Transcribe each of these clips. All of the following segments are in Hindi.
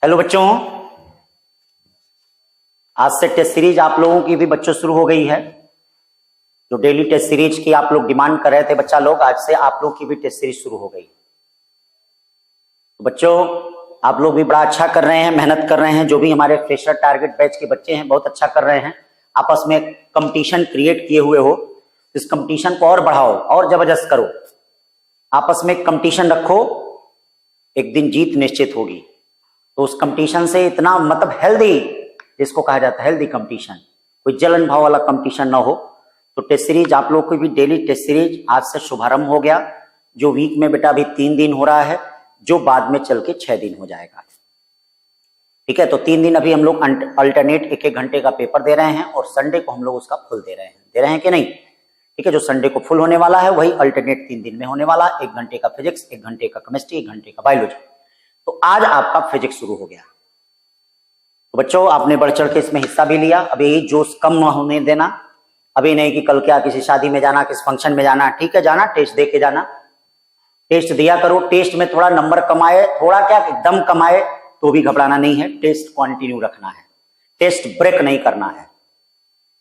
हेलो बच्चों, आज से टेस्ट सीरीज आप लोगों की भी बच्चों शुरू हो गई है। जो डेली टेस्ट सीरीज की आप लोग डिमांड कर रहे थे बच्चा लोग, आज से आप लोग की भी टेस्ट सीरीज शुरू हो गई। तो बच्चों आप लोग भी बड़ा अच्छा कर रहे हैं, मेहनत कर रहे हैं। जो भी हमारे फ्रेशर टारगेट बैच के बच्चे हैं बहुत अच्छा कर रहे हैं। आपस में कंपटीशन क्रिएट किए हुए हो, इस कंपटीशन को और बढ़ाओ और जबरदस्त करो। आपस में कंपटीशन रखो, एक दिन जीत निश्चित होगी। तो उस कंपटीशन से इतना मतलब हेल्दी, जिसको कहा जाता है हेल्दी कंपटीशन, कोई जलन भाव वाला कंपटीशन ना हो। तो टेस्ट सीरीज आप लोग की भी डेली टेस्ट सीरीज आज से शुभारंभ हो गया। जो वीक में बेटा अभी 3 दिन हो रहा है, जो बाद में चल के 6 दिन हो जाएगा। ठीक है, तो 3 दिन अभी हम लोग अल्टरनेट 1-1 घंटे का पेपर दे रहे हैं और संडे को हम लोग उसका फुल दे रहे हैं कि नहीं। ठीक है, जो संडे को फुल होने वाला है वही अल्टरनेट 3 दिन में होने वाला। 1 घंटे का फिजिक्स, 1 घंटे का केमिस्ट्री, 1 घंटे का बायोलॉजी। तो आज आपका फिजिक्स शुरू हो गया। तो बच्चों आपने बढ़ चढ़ के इसमें हिस्सा भी लिया। अभी जोश कम न होने देना। अभी नहीं कि कल क्या किसी शादी में जाना, किस फंक्शन में जाना। ठीक है, जाना टेस्ट दे के जाना, टेस्ट दिया करो। टेस्ट में थोड़ा नंबर कमाए, थोड़ा क्या दम कमाए तो भी घबराना नहीं है। टेस्ट कंटिन्यू रखना है, टेस्ट ब्रेक नहीं करना है।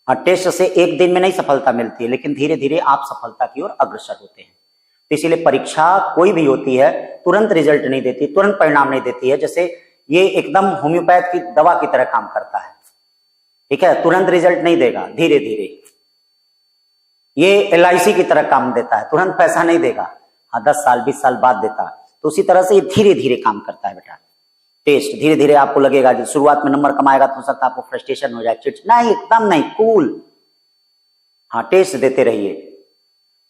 हाँ, टेस्ट से एक दिन में नहीं सफलता मिलती है, लेकिन धीरे धीरे आप सफलता की ओर अग्रसर होते हैं। तो इसीलिए परीक्षा कोई भी होती है तुरंत रिजल्ट नहीं देती, तुरंत परिणाम नहीं देती है। जैसे ये एकदम होम्योपैथ की दवा की तरह काम करता है। ठीक है, तुरंत रिजल्ट नहीं देगा, धीरे धीरे। ये LIC की तरह काम देता है, तुरंत पैसा नहीं देगा। हाँ, 10 साल 20 साल बाद देता। तो उसी तरह से ये धीरे धीरे काम करता है बेटा। टेस्ट धीरे धीरे आपको लगेगा, जो शुरुआत में नंबर कमाएगा तो हो सकता है आपको फ्रस्ट्रेशन हो जाए, चिड़चिड़ नहीं, एकदम नहीं, कूल। हाँ, टेस्ट देते रहिए।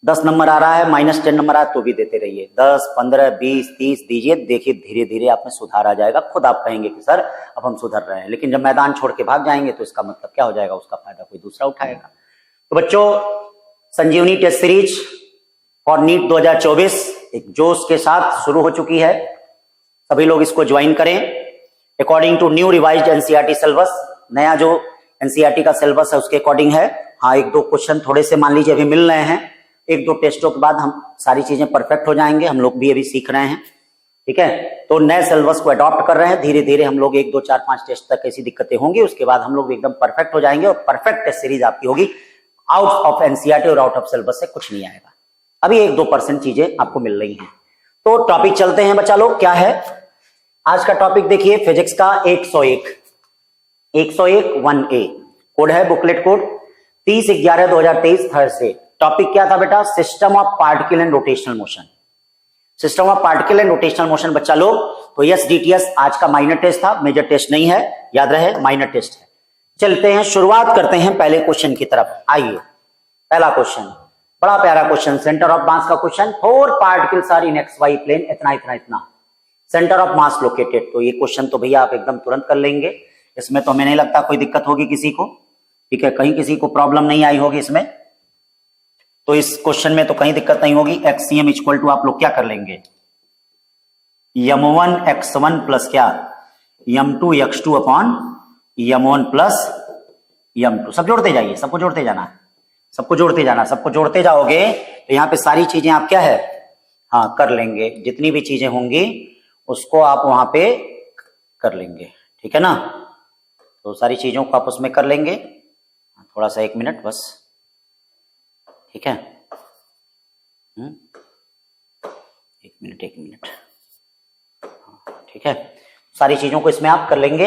10 नंबर आ रहा है, -10 नंबर आया तो भी देते रहिए। 10, 15, 20, 30 दीजिए। देखिए धीरे धीरे आप में सुधार आ जाएगा। खुद आप कहेंगे कि सर अब हम सुधर रहे हैं। लेकिन जब मैदान छोड़ के भाग जाएंगे तो इसका मतलब क्या हो जाएगा, उसका फायदा कोई दूसरा उठाएगा। तो बच्चों संजीवनी टेस्ट सीरीज और नीट 2024 एक जोश के साथ शुरू हो चुकी है। सभी लोग इसको ज्वाइन करें। According to new revised NCERT syllabus, नया जो NCERT का सिलेबस है उसके अकॉर्डिंग है। हाँ, 1-2 क्वेश्चन थोड़े से मान लीजिए अभी मिल रहे हैं। 1-2 टेस्टों के बाद हम सारी चीजें परफेक्ट हो जाएंगे। हम लोग भी अभी सीख रहे हैं। ठीक है, तो नए सिलेबस को अडॉप्ट कर रहे हैं। धीरे धीरे हम लोग 1, 2, 4, 5 टेस्ट तक ऐसी दिक्कतें होंगी, उसके बाद हम लोग एकदम परफेक्ट हो जाएंगे और परफेक्ट टेस्ट सीरीज आपकी होगी। आउट ऑफ NCERT और आउट ऑफ सिलेबस से कुछ नहीं आएगा। अभी 1-2% चीजें आपको मिल रही हैं। तो टॉपिक चलते हैं बच्चा लोग। क्या है आज का टॉपिक? देखिए फिजिक्स का 101 1A कोड है, बुकलेट कोड 30/11/2023 थर्सडे। टॉपिक क्या था बेटा? System of particle and rotational motion. System of particle and rotational motion बच्चा लोग। तो यस DTS आज का माइनर टेस्ट था, मेजर टेस्ट नहीं है, याद रहे माइनर टेस्ट है। चलते हैं, शुरुआत करते हैं पहले क्वेश्चन की तरफ। आइए, पहला क्वेश्चन बड़ा प्यारा क्वेश्चन, सेंटर ऑफ मास का question. 4 particles are in XY plane, इतना इतना इतना, सेंटर ऑफ मास लोकेटेड। तो ये क्वेश्चन तो भैया आप एकदम तुरंत कर लेंगे। इसमें तो हमें नहीं लगता कोई दिक्कत होगी किसी को। ठीक है, कहीं किसी को प्रॉब्लम नहीं आई होगी इसमें। तो इस क्वेश्चन में तो कहीं दिक्कत नहीं होगी। XCM इक्वल टू आप लोग क्या कर लेंगे? M1 x1 प्लस क्या M2 x2 upon M1 plus M2। सब जोड़ते जाइए, सबको जोड़ते जाना है, सबको जोड़ते जाना। सबको जोड़ते जाओगे तो यहाँ पे सारी चीजें आप क्या है, हाँ कर लेंगे। जितनी भी चीजें होंगी उसको आप वहां पे कर लेंगे। ठीक है ना, तो सारी चीजों को आप उसमें कर लेंगे। थोड़ा सा 1 मिनट बस। ठीक है, 1 मिनट। ठीक है, सारी चीजों को इसमें आप कर लेंगे।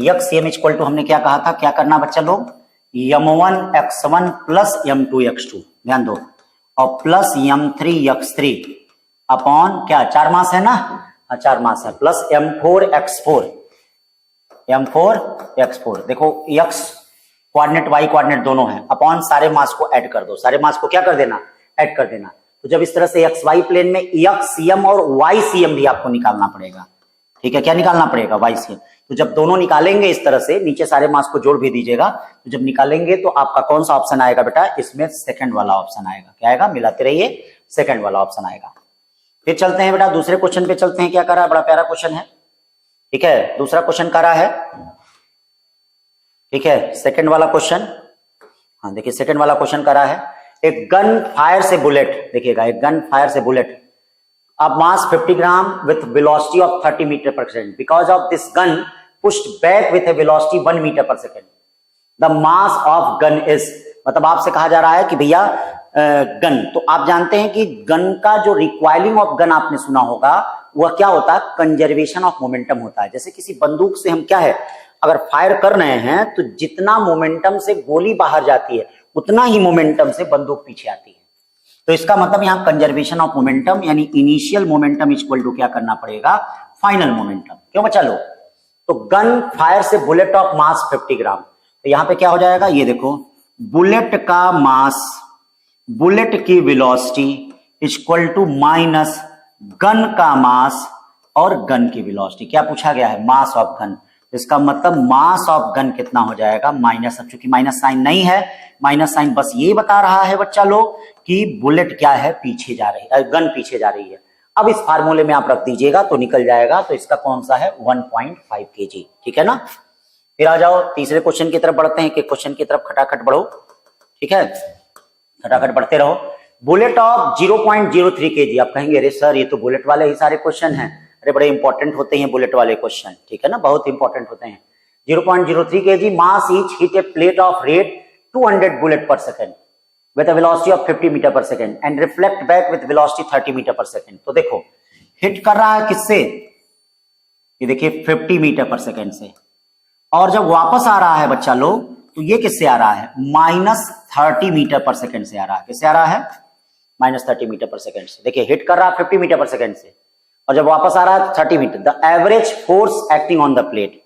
XCM इक्वल टू हमने क्या कहा था, क्या करना बच्चा लोग? M1 x1 plus M2 x2, ध्यान दो, और प्लस M3 x3 अपॉन क्या, 4 मास है ना, 4 मास है, प्लस M4 x4। देखो x कोऑर्डिनेट y कोऑर्डिनेट दोनों हैं, अपॉन सारे मास को ऐड कर दो। सारे मास को क्या कर देना, ऐड कर देना। तो जब इस तरह से XY प्लेन में XCM और YCM भी आपको निकालना पड़ेगा। ठीक है, क्या निकालना पड़ेगा? YCM। तो जब दोनों निकालेंगे इस तरह से, नीचे सारे मास को जोड़ भी दीजिएगा। तो जब निकालेंगे तो आपका कौन सा ऑप्शन आएगा बेटा? इसमें सेकंड वाला ऑप्शन आएगा। क्या आएगा? मिलाते रहिए, सेकंड वाला ऑप्शन आएगा। फिर चलते हैं बेटा दूसरे क्वेश्चन पे चलते हैं। क्या कर रहा है? बड़ा प्यारा क्वेश्चन है। ठीक है, दूसरा क्वेश्चन कर रहा है। ठीक है, सेकंड वाला क्वेश्चन। हाँ देखिए, सेकंड वाला क्वेश्चन कर रहा है। एक गन फायर से बुलेट, देखिएगा, एक गन फायर से bullet of mass 50 gram with velocity of 30 meter per second. Because of this gun pushed back with a velocity 1 meter per second. The mass of gun is, मतलब आपसे कहा जा रहा है कि भैया गन, तो आप जानते हैं कि गन का जो रिक्वायरिंग ऑफ गन आपने सुना होगा वह क्या होता है, कंजर्वेशन ऑफ मोमेंटम होता है। जैसे किसी बंदूक से हम क्या है, अगर फायर कर रहे हैं तो जितना मोमेंटम से गोली बाहर जाती है उतना ही मोमेंटम से बंदूक पीछे आती है। तो इसका मतलब यहां कंजर्वेशन ऑफ मोमेंटम यानी इनिशियल मोमेंटम इक्वल टू क्या करना पड़ेगा, फाइनल मोमेंटम। क्यों बच्चा लोग, तो गन फायर से बुलेट ऑफ मास 50 ग्राम, तो यहां पे क्या हो जाएगा, ये देखो बुलेट का मास, बुलेट की velocity equal to minus gun का मास और गन की वेलोसिटी। क्या पूछा गया है, मास ऑफ गन। इसका मतलब मास ऑफ गन कितना हो जाएगा, माइनस। अब चूंकि माइनस साइन नहीं है, माइनस साइन बस ये बता रहा है बच्चा लोग कि बुलेट क्या है, पीछे जा रही है, गन पीछे जा रही है। अब इस फार्मूले में आप रख दीजिएगा तो निकल जाएगा। तो इसका कौन सा है, 1.5 kg। ठीक है ना। फिर आ जाओ तीसरे क्वेश्चन की तरफ बढ़ते हैं, कि क्वेश्चन की तरफ खटाखट बढ़ो। ठीक है, खटाखट बढ़ते रहो। Bullet of 0.03 kg। आप कहेंगे अरे सर ये तो बुलेट वाले ही सारे क्वेश्चन हैं। अरे बड़े इंपॉर्टेंट होते हैं बुलेट वाले क्वेश्चन, ठीक है ना, बहुत इंपॉर्टेंट होते हैं। 0.03 kg mass each hit a plate of rate 200 bullet per second with a velocity of 50 metre per second and reflect back with velocity 30 metre per second. तो देखो हिट कर रहा है किससे, ये देखिए 50 मीटर पर सेकेंड से, और जब वापस आ रहा है बच्चा लोग तो ये किससे आ रहा है, -30 मीटर पर सेकेंड से आ रहा है। किससे आ रहा है, -30 मीटर पर सेकेंड से। देखिए हिट कर रहा है 50 मीटर पर सेकेंड से और जब वापस आ रहा है 30 metre. The average force acting on the plate,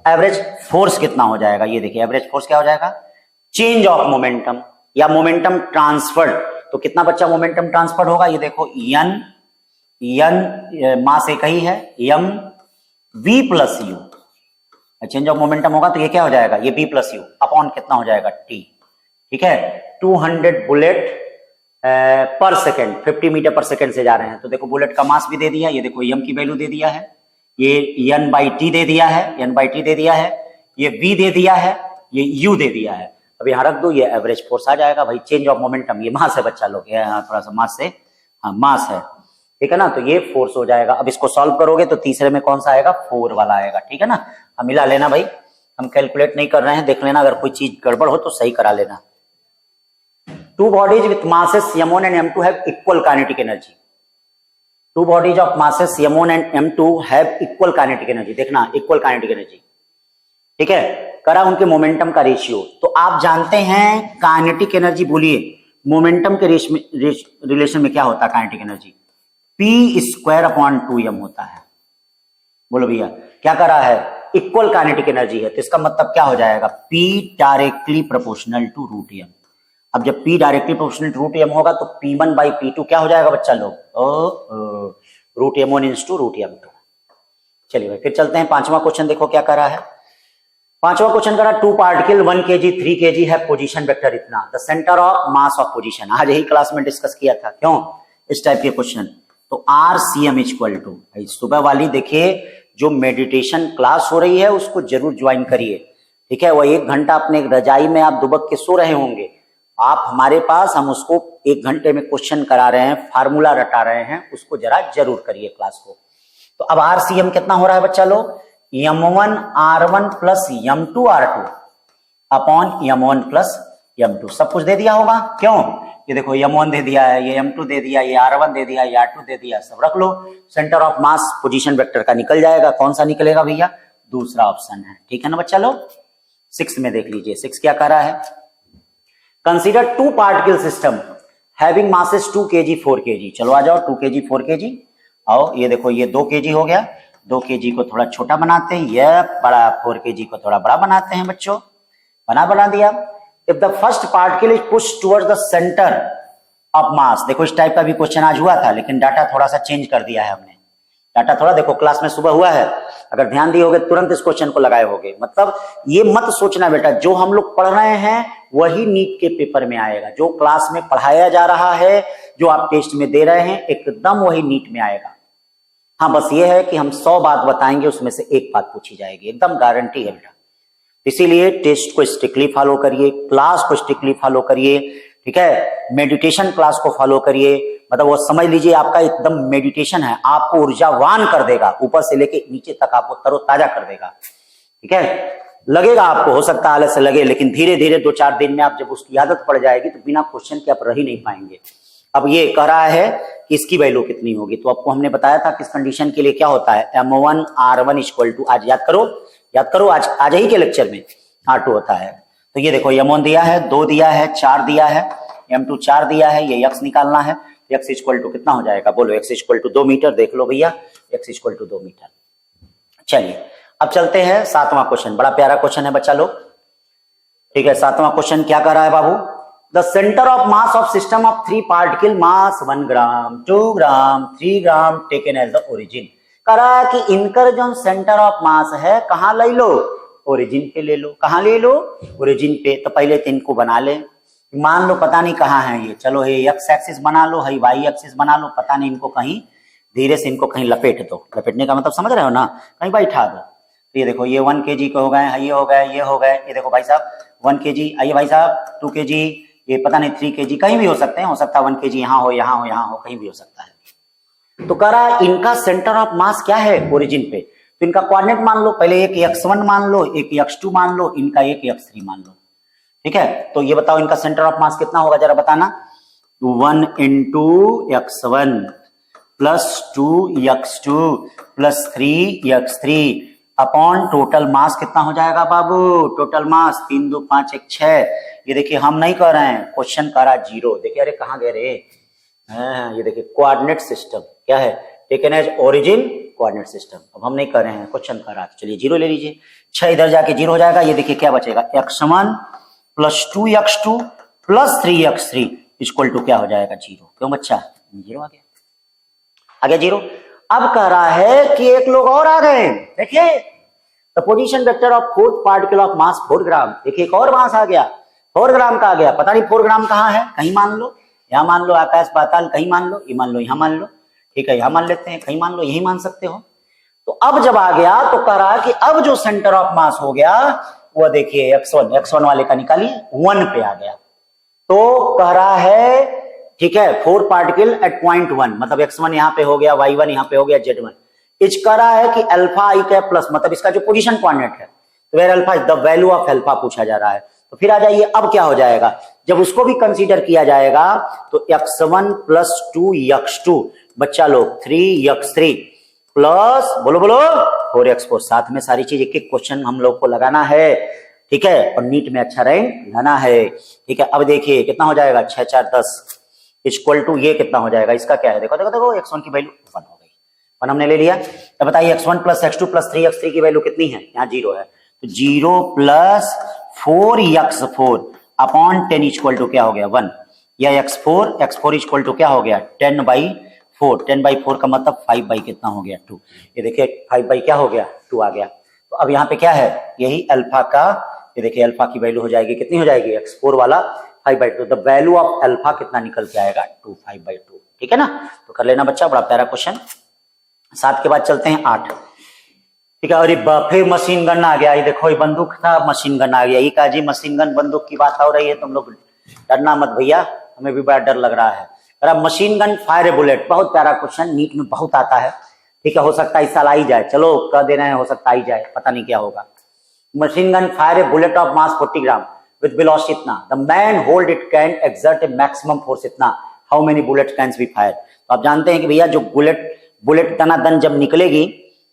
average force कितना हो जाएगा, ये देखिए एवरेज फोर्स क्या हो जाएगा, चेंज ऑफ मोमेंटम या मोमेंटम ट्रांसफर्ड। तो कितना बच्चा मोमेंटम ट्रांसफर्ड होगा, ये देखो एन मास एक ही है, M V plus U. Change of momentum होगा तो ये क्या हो जाएगा, ये बी प्लस यू अपॉन कितना हो जाएगा, टी। ठीक है, 200 bullet per second 50 metre per second से जा रहे हैं। तो देखो बुलेट का मास भी दे दिया, ये देखो एम की वैल्यू दे दिया है, ये एन बाई टी दे दिया है, एन बाई टी दे दिया है, ये वी दे दिया है, ये यू दे दिया है। अब यहां रख दो, ये एवरेज फोर्स आ जाएगा भाई। चेंज ऑफ मोमेंटम ये मास है बच्चा लोग, थोड़ा सा मास से, हाँ मास है, ठीक है ना। तो ये फोर्स हो जाएगा। अब इसको सॉल्व करोगे तो तीसरे में कौन सा आएगा, 4 वाला आएगा। ठीक है ना, हम मिला लेना भाई, हम कैलकुलेट नहीं कर रहे हैं, देख लेना अगर कोई चीज गड़बड़ हो तो सही करा लेना। 2 bodies with masses m1 and m2 have equal kinetic energy. 2 bodies of masses m1 and m2 have equal kinetic energy. देखना equal kinetic energy, ठीक है, करा उनके मोमेंटम का रेशियो। तो आप जानते हैं काइनेटिक एनर्जी, बोलिए मोमेंटम के रिलेशन में क्या होता है काइनेटिक एनर्जी, p²/2m होता है। बोलो भैया क्या करा है, इक्वल काइनेटिक एनर्जी है, तो इसका मतलब क्या हो जाएगा, p directly proportional to √m। अब जब p directly proportional to √m होगा तो p1/p2 क्या हो जाएगा बच्चा लोग, √m1 × √m2। चलिए भाई फिर चलते हैं, पांचवा क्वेश्चन देखो क्या करा है। पांचवा क्वेश्चन करा, 2 पार्टिकल 1 kg 3 kg है पोजीशन वेक्टर इतना, the centre of mass of position. आज यही क्लास में डिस्कस किया था, क्यों इस टाइप के क्वेश्चन। तो RCM इक्वल टू, सुबह वाली देखिए जो मेडिटेशन क्लास हो रही है उसको जरूर ज्वाइन करिए, ठीक है। वह 1 घंटा अपने रजाई में आप दुबक के सो रहे होंगे, आप हमारे पास, हम उसको 1 घंटे में क्वेश्चन करा रहे हैं, फार्मूला रटा रहे हैं, उसको जरा जरूर करिए क्लास को। तो अब RCM कितना हो रहा है बच्चा लोग, m1 r1 plus m2 r2 upon m1 plus m2। सब कुछ दे दिया होगा, क्यों, ये देखो m1 दे दिया है, ये m2 दे दिया, ये r1 दे दिया, ये r2 दे दिया, सब रख लो। Centre of mass position vector का निकल जाएगा। कौन सा निकलेगा भैया, दूसरा ऑप्शन है, ठीक है ना बच्चा लोग। 6 में देख लीजिए, 6 क्या कर रहा है, consider 2 particle system having masses 2 kg 4 kg। चलो आ जाओ, 2 kg 4 kg आओ, ये देखो ये 2 kg हो गया, 2 kg को थोड़ा छोटा बनाते हैं, यह बड़ा 4 kg को थोड़ा बड़ा बनाते हैं बच्चों, बना दिया। If the first particle is pushed towards the centre of मास, देखो इस टाइप का भी क्वेश्चन आज हुआ था, लेकिन डाटा थोड़ा सा चेंज कर दिया है हमने। डाटा थोड़ा देखो क्लास में सुबह हुआ है, अगर ध्यान दिए होगे तुरंत इस क्वेश्चन को लगाए होगे। मतलब ये मत सोचना बेटा जो हम लोग पढ़ रहे हैं वही नीट के पेपर में आएगा, जो क्लास में पढ़ाया जा रहा है, जो आप टेस्ट में दे रहे हैं, एकदम वही नीट में आएगा। हाँ बस ये है कि हम 100 बात बताएंगे, उसमें से एक बात पूछी जाएगी, एकदम गारंटी है बेटा। इसीलिए टेस्ट को स्ट्रिक्टली फॉलो करिए, क्लास को स्ट्रिक्टली फॉलो करिए, ठीक है, मेडिटेशन क्लास को फॉलो करिए, मतलब वो समझ लीजिए आपका एकदम मेडिटेशन है, आपको ऊर्जावान कर देगा, ऊपर से लेके नीचे तक आपको तरोताजा कर देगा। ठीक है, लगेगा आपको, हो सकता है आलस्य लगे, लेकिन धीरे धीरे 2-4 दिन में आप जब उसकी आदत पड़ जाएगी तो बिना क्वेश्चन के आप रह ही नहीं पाएंगे। अब ये कह रहा है कि इसकी वैल्यू कितनी होगी, तो आपको हमने बताया था किस कंडीशन के लिए क्या होता है, M1 R1 इक्वल टू, आज याद करो आज ही के लेक्चर में R2 होता है। तो ये देखो M1 दिया है, 2 दिया है, 4 दिया है, M2 4 दिया है, ये x निकालना है, x इक्वल टू कितना हो जाएगा, बोलो x इक्वल टू 2 मीटर, देख लो भैया x इक्वल टू 2 मीटर। चलिए अब चलते हैं 7वां क्वेश्चन, बड़ा प्यारा क्वेश्चन है बच्चा लोग। ठीक है, 7वां क्वेश्चन क्या कर रहा है बाबू, the centre of mass of system of 3 particle mass 1 gram 2 gram 3 gram taken as the origin. कह रहा है कि इनका जो सेंटर ऑफ मास है कहां ले लो, ओरिजिन पे ले लो। कहां ले लो, ओरिजिन पे। तो पहले तो इनको बना ले, मान लो पता नहीं कहां है ये, चलो ये एक्स एक्सिस बना लो, है वाई एक्सिस बना लो, पता नहीं इनको कहीं धीरे से इनको कहीं लपेट दो। लपेटने का मतलब समझ रहे हो ना, कहीं बैठा दो। तो ये देखो ये 1 kg के हो गए, ये हो गए, ये हो गए, ये देखो भाई साहब 1 kg, आइए भाई साहब 2 kg, ये पता नहीं 3 kg, कहीं भी हो सकते हैं, हो सकता है 1 kg यहाँ हो, यहाँ हो, यहाँ हो, कहीं भी हो सकता है। तो कह रहा है इनका सेंटर ऑफ मास क्या है, ओरिजिन पे। तो इनका कोऑर्डिनेट मान लो, पहले एक x1 मान लो, एक x2 मान लो, इनका एक x3 मान लो। ठीक है, तो ये बताओ इनका सेंटर ऑफ मास कितना होगा जरा बताना। 1 into x1 plus 2x2 plus 3x3 upon total mass कितना हो जाएगा बाबू, टोटल मास 3 2 5 1 6। ये देखिए हम नहीं कर रहे हैं, क्वेश्चन कर रहा 0। देखिए अरे कहाँ गए रे, ये देखिए कोऑर्डिनेट सिस्टम क्या है, taken as origin coordinate system. अब हम नहीं कर रहे हैं, क्वेश्चन कर रहा है, चलिए 0 ले लीजिए। 6 इधर जाके 0 हो जाएगा, ये देखिए क्या बचेगा, x1 plus 2x2 plus 3x3 equal to क्या हो जाएगा 0। क्यों बच्चा 0 आ गया, आ गया 0। अब कह रहा है कि एक लोग और आ गए, देखिए the position vector of 4th particle of mass 4 ग्राम। देखिए एक और मास आ गया, 4 ग्राम का आ गया, पता नहीं 4 ग्राम कहाँ है, कहीं मान लो, यहाँ मान लो, आकाश पाताल कहीं मान लो, ये मान लो, यहाँ मान लो, ठीक है यहाँ मान लेते हैं, कहीं मान लो, यही मान सकते हो। तो अब जब आ गया तो कह रहा है कि अब जो सेंटर ऑफ मास हो गया वो देखिए x1 वाले का निकालिए 1 पे आ गया। तो कह रहा है ठीक है 4 पार्टिकल एट पॉइंट 1, मतलब x1 यहाँ पे हो गया, y1 यहाँ पे हो गया, z1। इच कह रहा है कि अल्फा आई कैप प्लस, मतलब इसका जो पोजीशन कोऑर्डिनेट है, तो where alpha is the value of alpha पूछा जा रहा है। तो फिर आ जाइए अब क्या हो जाएगा, जब उसको भी कंसीडर किया जाएगा तो x1 प्लस 2x2 बच्चा लोग 3x3 प्लस बोलो 4x4। साथ में सारी चीज एक एक क्वेश्चन हम लोग को लगाना है, ठीक है, और नीट में अच्छा रैंक लाना है। ठीक है, अब देखिए कितना हो जाएगा 6 4 10 इक्वल टू ये कितना हो जाएगा, इसका क्या है, देखो देखो देखो x1 की वैल्यू 1 हो गई, 1 हमने ले लिया। अब बताइए x1 plus x2 plus 3x3 की वैल्यू कितनी है, यहाँ 0 है, तो 0 plus 4x4 upon 10 equal to क्या हो गया 1, या x4 इक्वल टू क्या हो गया 10/4, 10/4 का मतलब 5 कितना हो गया 2। ये देखिए 5 क्या हो गया 2 आ गया। तो अब यहाँ पे क्या है, यही अल्फा का, ये देखिए अल्फा की वैल्यू हो जाएगी, कितनी हो जाएगी x4 वाला 5/2। द वैल्यू ऑफ अल्फा कितना निकल के आएगा 2 5/2। ठीक है ना, तो कर लेना बच्चा, बड़ा प्यारा क्वेश्चन। 7 के बाद चलते हैं 8। ठीक है, और फिर मशीन गन आ गया, ये देखो ये बंदूक था, मशीन गन आ गया। ये काजी मशीन गन बंदूक की बात हो रही है, तुम लोग डरना मत भैया, हमें भी बड़ा डर लग रहा है। मशीन गन फायर ए बुलेट, बहुत प्यारा क्वेश्चन, नीट में बहुत आता है। ठीक है, हो सकता है इस साल आ ही जाए, चलो कह दे रहे हैं, हो सकता आ ही जाए, पता नहीं क्या होगा। Machine gun fire A bullet of mass 40 gram with velocity इतना, the man hold it can exert a maximum force इतना, how many bullets can be fired। तो आप जानते हैं कि भैया जो बुलेट दनादन जब निकलेगी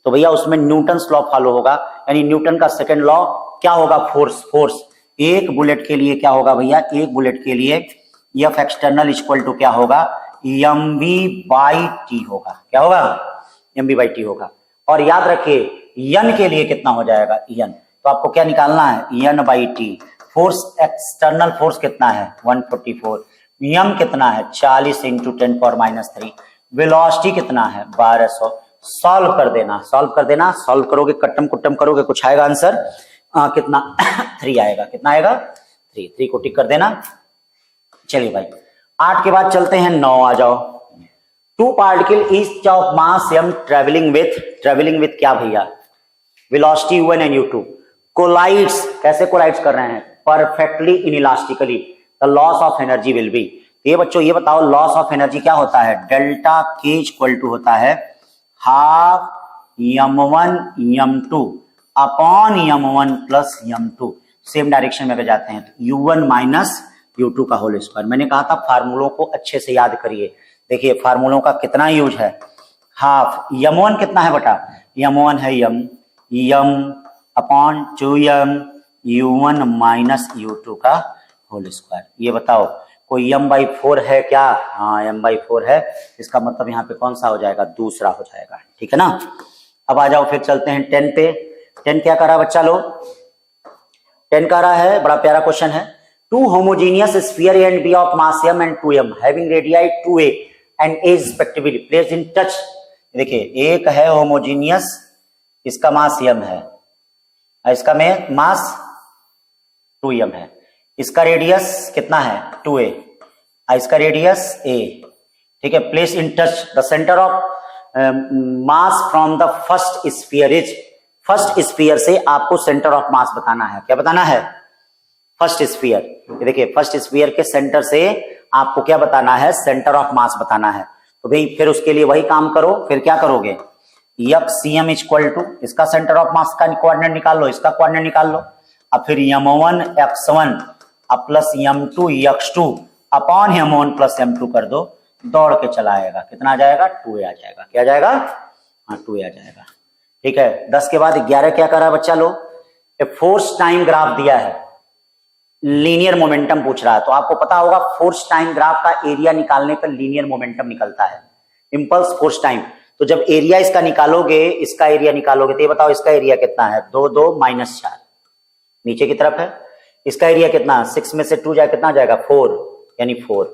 तो भैया उसमें न्यूटन्स लॉ फॉलो होगा, यानी न्यूटन का सेकंड लॉ क्या होगा, फोर्स। एक बुलेट के लिए क्या होगा भैया, एक बुलेट के लिए F एक्सटर्नल इक्वल टू क्या होगा mv/t होगा, क्या होगा mv/t होगा। और याद रखिए n के लिए कितना हो जाएगा n, तो आपको क्या निकालना है n/t। फोर्स एक्सटर्नल फोर्स कितना है 144, m कितना है 40 × 10⁻³ वेलोसिटी कितना है 1200। सॉल्व कर देना, सॉल्व करोगे, कट्टम कुट्टम करोगे, कुछ आएगा आंसर कितना 3 आएगा, कितना आएगा 3 को टिक कर देना। चलिए भाई 8 के बाद चलते हैं 9 आ जाओ। 2 particle each of mass m travelling with क्या भैया, velocity u1 and u2 collides. कैसे कोलाइड्स कर रहे हैं, perfectly inelastically. The loss of energy will be. तो ये बच्चों ये बताओ लॉस ऑफ एनर्जी क्या होता है, डेल्टा के इक्वल टू होता है half m1 m2 upon m1 plus m2। Same direction में अगर जाते हैं तो u1 माइनस u2 का होल स्क्वायर। मैंने कहा था फार्मूलों को अच्छे से याद करिए। देखिए फार्मूलों का कितना यूज है, हाफ m1 कितना है बेटा, m1 है m upon 2m u1 minus u2 का होल स्क्वायर। ये बताओ कोई m/4 है क्या, हाँ m/4 है, इसका मतलब यहाँ पे कौन सा हो जाएगा, दूसरा हो जाएगा, ठीक है ना। अब आ जाओ फिर चलते हैं 10 पे। 10 क्या कर रहा है बच्चा लोग, 10 कह रहा है, बड़ा प्यारा क्वेश्चन है। Two homogeneous sphere A and B of mass m and 2m having radii 2a and a respectively placed in touch. देखिए एक है होमोजीनियस, इसका मास m है, इसका में मास 2m है, इसका रेडियस कितना है 2a, इसका रेडियस a, ठीक है। Place in touch the centre of mass from the first sphere is, first sphere से आपको सेंटर ऑफ मास बताना है, क्या बताना है, फर्स्ट स्फीयर। देखिए फर्स्ट स्फीयर के सेंटर से आपको क्या बताना है, सेंटर ऑफ मास बताना है। तो भाई फिर उसके लिए वही काम करो, फिर क्या करोगे, cm इक्वल टू इसका सेंटर ऑफ मास का कोऑर्डिनेट निकाल लो, इसका कोऑर्डिनेट निकाल लो, अब फिर m1 x1 अब plus m2 x2 upon m1 plus m2 कर दो, दौड़ के चला आएगा, कितना आ जाएगा 2a आ जाएगा, क्या आ जाएगा, हाँ 2a आ जाएगा, ठीक है। 10 के बाद 11 क्या करा बच्चा लोग, फोर्स टाइम ग्राफ दिया है, लीनियर मोमेंटम पूछ रहा है, तो आपको पता होगा फोर्स टाइम ग्राफ का एरिया निकालने पर लीनियर मोमेंटम निकलता है, इंपल्स फोर्स टाइम। तो जब एरिया इसका निकालोगे, इसका एरिया निकालोगे, तो ये बताओ इसका एरिया कितना है, 2 2 माइनस 4 नीचे की तरफ है, इसका एरिया कितना, 6 में से 2 जाए कितना जाएगा 4 यानी 4,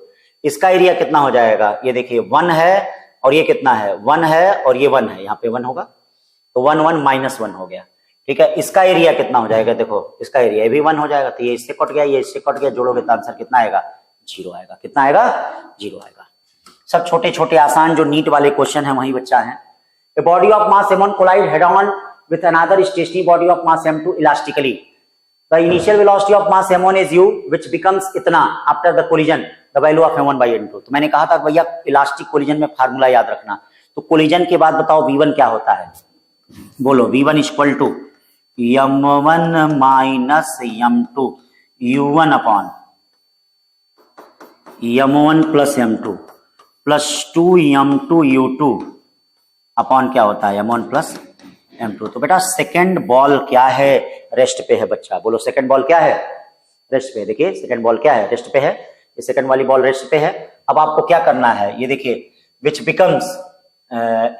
इसका एरिया कितना हो जाएगा, ये देखिए 1 है और ये कितना है 1 है और ये 1 है, यहाँ पे 1 होगा तो 1 1 माइनस 1 हो गया, ठीक है। इसका एरिया कितना हो जाएगा, देखो इसका एरिया भी 1 हो जाएगा, तो ये इससे कट गया, ये इससे कट गया, जोड़ोगे तो आंसर कितना आएगा 0 आएगा, कितना आएगा 0 आएगा। सब छोटे छोटे आसान जो नीट वाले क्वेश्चन है वही बच्चा है। A body of mass m1 collide head on with another stationary body of mass m2 elastically, the initial velocity of mass m1 is u which becomes इतना after the collision the value of m1 by m2। तो मैंने कहा था भैया इलास्टिक कोलिजन में फार्मूला याद रखना, तो कोलिजन के बाद बताओ v1 क्या होता है, बोलो v1 equal to m1 minus m2 u1 upon m1 plus m2 plus 2 m2 u2 upon क्या होता है m1 प्लस m2। तो बेटा सेकेंड बॉल क्या है, रेस्ट पे है बच्चा, बोलो सेकेंड बॉल क्या है, रेस्ट पे। देखिए सेकेंड बॉल क्या है, रेस्ट पे है, ये सेकेंड वाली बॉल रेस्ट पे है। अब आपको क्या करना है, ये देखिए विच बिकम्स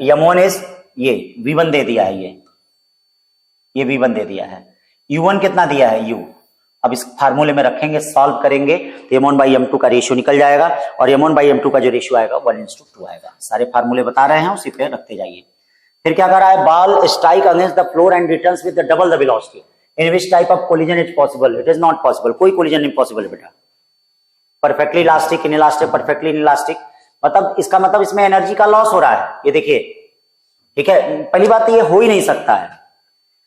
m1 इज ये v1 दे दिया है, ये v1 दे दिया है, u1 कितना दिया है u। अब इस फार्मूले में रखेंगे, सॉल्व करेंगे तो m1 बाई m2 का रेशियो निकल जाएगा और m1 बाई m2 का जो रेशियो आएगा 1:2 आएगा। सारे फार्मूले बता रहे हैं, उसी पे रखते जाइए। फिर क्या कर रहा है, ball strike against the floor and returns with double the velocity, in which type of collision is possible, it is not possible, कोई कोलिजन इम्पॉसिबल बेटा। Perfectly elastic, inelastic, perfectly inelastic, मतलब इसका मतलब इसमें एनर्जी का लॉस हो रहा है, ये देखिए, ठीक है। पहली बात तो ये हो ही नहीं सकता है,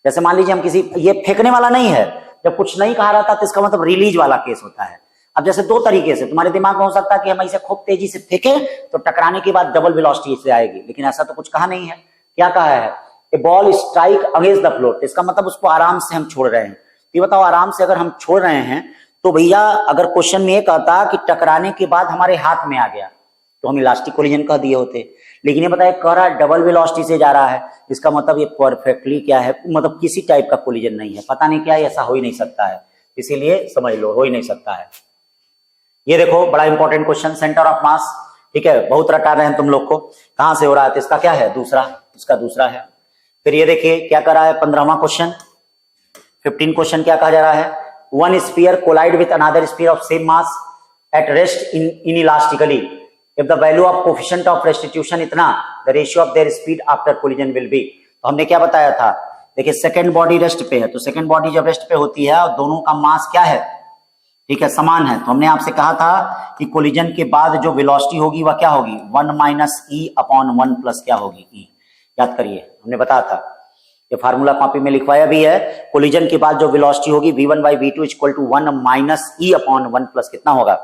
जैसे मान लीजिए हम किसी, ये फेंकने वाला नहीं है, जब कुछ नहीं कहा रहता तो इसका मतलब रिलीज वाला केस होता है। अब जैसे दो तरीके से तुम्हारे दिमाग में हो सकता है कि हम इसे खूब तेजी से फेंके तो टकराने के बाद डबल वेलोसिटी इससे आएगी, लेकिन ऐसा तो कुछ कहा नहीं है। क्या कहा है, a ball strike against the floor, इसका मतलब उसको आराम से हम छोड़ रहे हैं। ये बताओ आराम से अगर हम छोड़ रहे हैं तो भैया अगर क्वेश्चन में ये कहता कि टकराने के बाद हमारे हाथ में आ गया तो हम इलास्टिक कोलिजन कह दिए होते, लेकिन ये बताया कह रहा डबल वेलोसिटी से जा रहा है, इसका मतलब ये परफेक्टली क्या है, मतलब किसी टाइप का कोलिजन नहीं है, पता नहीं क्या है, ऐसा हो ही नहीं सकता है, इसीलिए समझ लो हो ही नहीं सकता है। ये देखो बड़ा इंपॉर्टेंट क्वेश्चन, सेंटर ऑफ मास, ठीक है, बहुत रटा रहे हैं तुम लोग को, कहां से हो रहा है, तो इसका क्या है दूसरा, इसका दूसरा है। फिर ये देखिए क्या कर रहा है 15वां क्वेश्चन, 15 क्वेश्चन क्या कहा जा रहा है, one sphere collide with another sphere of same mass at rest inelastically, if the value of coefficient of restitution इतना, the ratio of their speed after collision will be। तो हमने क्या बताया था, देखिए सेकंड बॉडी रेस्ट पे है, तो सेकंड बॉडी जब रेस्ट पे होती है और दोनों का मास क्या है, ठीक है, समान है, तो हमने आपसे कहा था कि कोलिजन के बाद जो वेलोसिटी होगी वह क्या होगी 1 माइनस ई अपॉन 1 प्लस क्या होगी ई, याद करिए हमने बताया था। ये फार्मूला कॉपी में लिखवाया भी है। कोलिजन के बाद जो वेलोसिटी होगी v1 by v2 equal to 1 minus e upon 1 plus कितना होगा,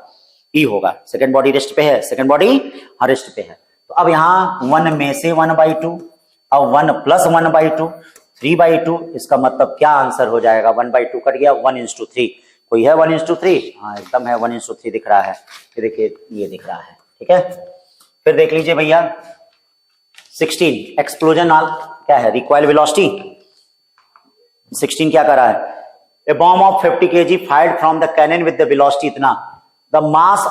e होगा। सेकंड बॉडी रेस्ट पे है, सेकंड बॉडी रेस्ट पे है। तो अब यहाँ 1 में से 1/2 और 1 प्लस 1/2 3/2, इसका मतलब क्या आंसर हो जाएगा, 1/2 कट गया, 1:3। कोई है 1:3? हाँ एकदम है, 1:3 दिख रहा है। ये देखिए ये दिख रहा है, ठीक है। फिर देख लीजिए भैया 16 एक्सप्लोजन ऑल क्या है, रिक्वायर्ड वेलोसिटी। 16 क्या कर रहा है, a bomb of 50 kg fired from the cannon with the velocity इतना, the mass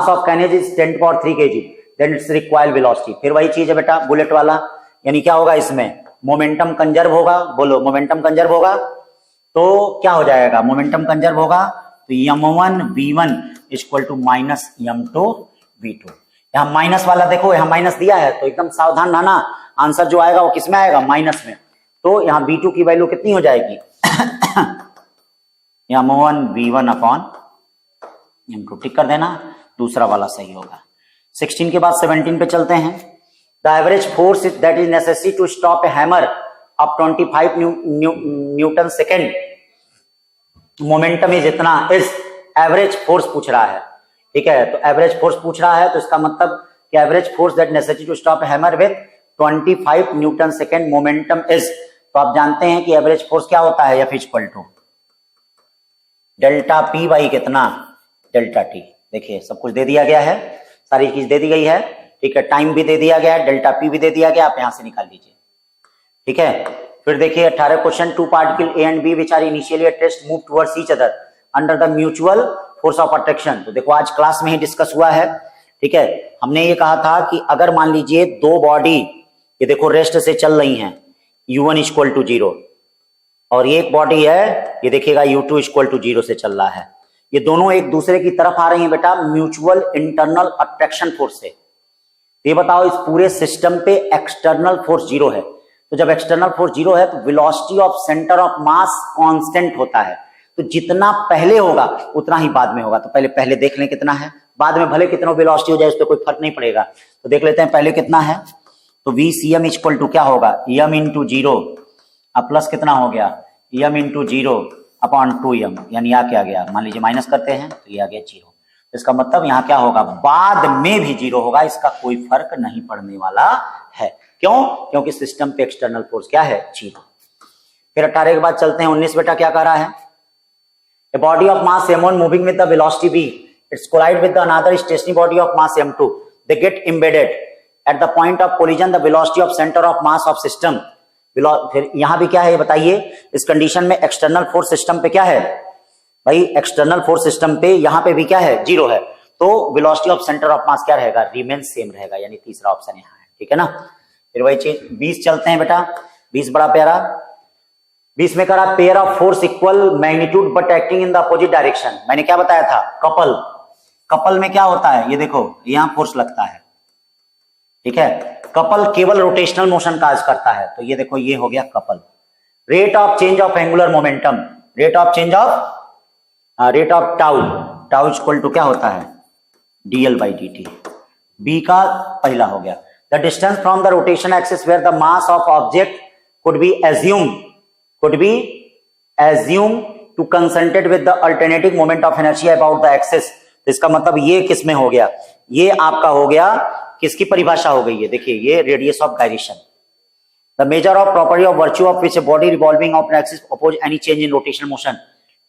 of cannon is 10³ kg, then it's required velocity. फिर वही चीज है बेटा बुलेट वाला, यानी क्या होगा इसमें, मोमेंटम कंजर्व होगा। बोलो मोमेंटम कंजर्व होगा तो क्या हो जाएगा, मोमेंटम कंजर्व होगा तो m1 v1 equal to minus m2 v2। यहाँ माइनस वाला देखो, यहाँ माइनस दिया है तो एकदम सावधान रहना, आंसर जो आएगा वो किसमें आएगा, माइनस में। तो यहाँ v2 की वैल्यू कितनी हो जाएगी m1 v1 अपॉन m2, टिक कर देना, दूसरा वाला सही होगा। 16 के बाद 17 पे चलते हैं। The average force that is necessary to stop a hammer of 25 newton second, momentum is इतना, इस एवरेज फोर्स पूछ रहा है, ठीक है। तो एवरेज फोर्स पूछ रहा है तो इसका मतलब कि average force that necessary to stop a hammer with 25 newton second momentum is, तो आप जानते हैं कि एवरेज फोर्स क्या होता है, F equal to delta P by कितना, डेल्टा T। देखिए सब कुछ दे दिया गया है, सारी चीज दे दी गई है, ठीक है। टाइम भी दे दिया गया है, डेल्टा P भी दे दिया गया, आप यहां से निकाल लीजिए, ठीक है। फिर देखिए 18 question, 2 particle A and B which are initially at rest move towards each other under the mutual force of attraction। तो देखो आज क्लास में ही डिस्कस हुआ है, ठीक है। हमने ये कहा था कि अगर मान लीजिए दो बॉडी ये देखो रेस्ट से चल रही हैं, u1 इक्वल टू 0 और ये एक बॉडी है ये देखिएगा u2 इक्वल टू 0 से चल रहा है, ये दोनों एक दूसरे की तरफ आ रही हैं बेटा म्यूचुअल इंटरनल अट्रैक्शन फोर्स से। ये बताओ इस पूरे सिस्टम पे एक्सटर्नल फोर्स 0 है, तो जब एक्सटर्नल फोर्स 0 है तो velocity of centre of mass constant होता है, तो जितना पहले होगा उतना ही बाद में होगा। तो पहले देख लें कितना है, बाद में भले कितना वेलोसिटी हो जाए उस पर कोई फर्क नहीं पड़ेगा। तो देख लेते हैं पहले कितना है, तो VCM इक्वल टू क्या होगा, m इंटू 0 अब प्लस कितना हो गया, m इंटू 0 अपॉन 2m, यानी यहाँ क्या गया, मान लीजिए माइनस करते हैं तो ये आ गया 0। इसका मतलब यहाँ क्या होगा, बाद में भी 0 होगा, इसका कोई फर्क नहीं पड़ने वाला है। क्यों, क्योंकि सिस्टम पे एक्सटर्नल फोर्स क्या है, 0। फिर 18 के बाद चलते हैं 19, बेटा क्या कह रहा है, A body of mass m1 moving with the velocity v, it's collide with the another stationary body of mass m2, they get embedded at the point of collision, the velocity of center of mass of system। फिर यहां भी क्या है बताइए, इस कंडीशन में एक्सटर्नल फोर्स सिस्टम पे क्या है भाई, एक्सटर्नल फोर्स सिस्टम पे यहां पे भी क्या है, 0 है, तो वेलोसिटी ऑफ सेंटर ऑफ मास क्या रहेगा, रिमेन सेम रहेगा, यानी तीसरा ऑप्शन यहां है, ठीक है ना। फिर वही चीज 20 चलते हैं बेटा, 20 बड़ा प्यारा, 20 में करा pair of force equal magnitude but acting in the opposite direction. मैंने क्या बताया था, कपल में क्या होता है, ये देखो यहां फोर्स लगता है, ठीक है। कपल केवल रोटेशनल मोशन काज करता है, तो ये देखो ये हो गया couple. Rate of change of angular momentum, rate of tau equal to क्या होता है, dl by dt। बी का पहला हो गया, the distance from the rotation axis where the mass of object could be assumed to concentrate with the alternating moment of inertia about the axis। तो इसका मतलब ये किस में हो गया, ये आपका हो गया किसकी परिभाषा हो गई है, देखिए ये radius of gyration. The measure of property of virtue of which body revolving of axis oppose any change in rotational motion,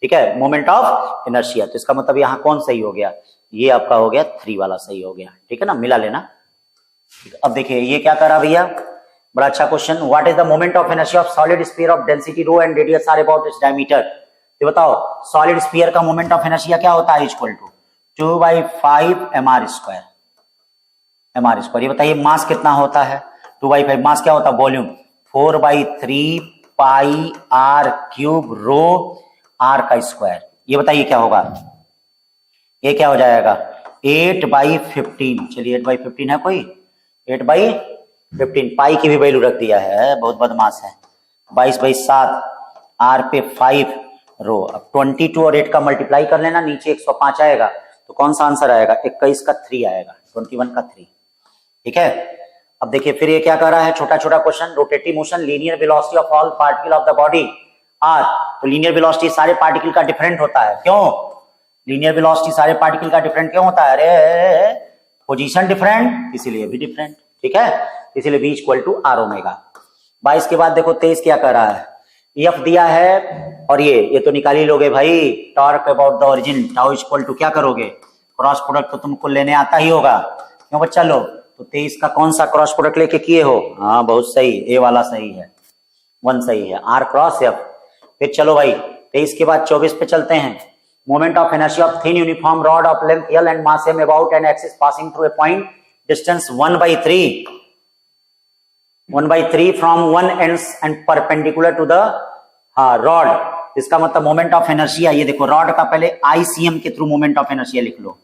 ठीक है, मोमेंट ऑफ इनर्शिया। तो इसका मतलब यहां कौन सही हो गया, ये आपका हो गया 3 वाला सही हो गया, ठीक है ना, मिला लेना। अब देखिए ये क्या करा भैया, बड़ा अच्छा question, what is the moment of inertia of solid sphere of density rho and radius R about its diameter. ये बताओ सॉलिड स्फीयर का मोमेंट ऑफ इनर्शिया क्या होता है, इक्वल टू 2/5 mr²। ये बताइए मास कितना होता है, 2/5, मास क्या होता है, वॉल्यूम 4/3 पाई r³ रो r का स्क्वायर। ये बताइए क्या होगा, ये क्या हो जाएगा 8/15। चलिए 8/15 है कोई, 8/15, पाई की भी वैल्यू रख दिया है, बहुत बदमाश है। 22/7 r पे 5 रो। अब 22 और 8 का मल्टीप्लाई कर लेना, नीचे 105 आएगा, तो कौन सा आंसर आएगा, 21 का 3 आएगा, 21 का 3, ठीक है। अब देखिए फिर ये क्या कर रहा है, छोटा छोटा question, rotative motion, linear velocity of all particle of the body are. तो लीनियर वेलोसिटी सारे पार्टिकल का डिफरेंट होता है, क्यों? लीनियर वेलोसिटी सारे पार्टिकल का डिफरेंट क्यों होता है? अरे पोजीशन डिफरेंट, इसीलिए भी डिफरेंट, ठीक है, इसीलिए v equal to R omega. 22 के बाद देखो 23 क्या कर रहा है, एफ दिया है और ये तो निकाल ही लोगे भाई, torque about the origin, tau equal to क्या करोगे, क्रॉस प्रोडक्ट तो तुमको लेने आता ही होगा, क्यों बच्चा लोग? तो 23 का कौन सा क्रॉस प्रोडक्ट लेके किए हो? हाँ बहुत सही, ए वाला सही है, 1 सही है, आर क्रॉस एफ। फिर चलो भाई 23 के बाद 24 पे चलते हैं। Moment of inertia of thin uniform rod of length L and mass M about an axis passing through a point distance 1/3 from one ends and perpendicular to the rod. इसका मतलब मोमेंट ऑफ इनर्शिया, ये देखो रॉड का पहले आईसीएम के थ्रू मोमेंट ऑफ इनर्शिया लिख लो,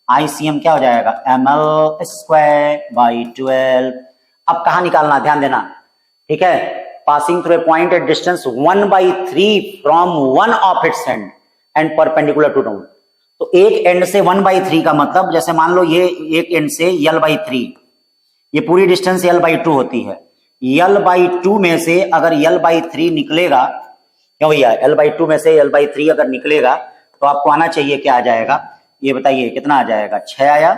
आईसीएम क्या हो जाएगा, ml²/12। अब कहां निकालना, ध्यान देना, ठीक है, passing through a point at distance 1/3 from one of its end and perpendicular to rod. तो एक एंड से 1/3 का मतलब, जैसे मान लो ये एक एंड से l/3, ये पूरी डिस्टेंस l/2 होती है, l/2 में से अगर l/3 निकलेगा, क्यों भैया, l/2 में से l/3 अगर निकलेगा तो आपको आना चाहिए, क्या आ जाएगा ये बताइए, कितना आ जाएगा, 6 आया,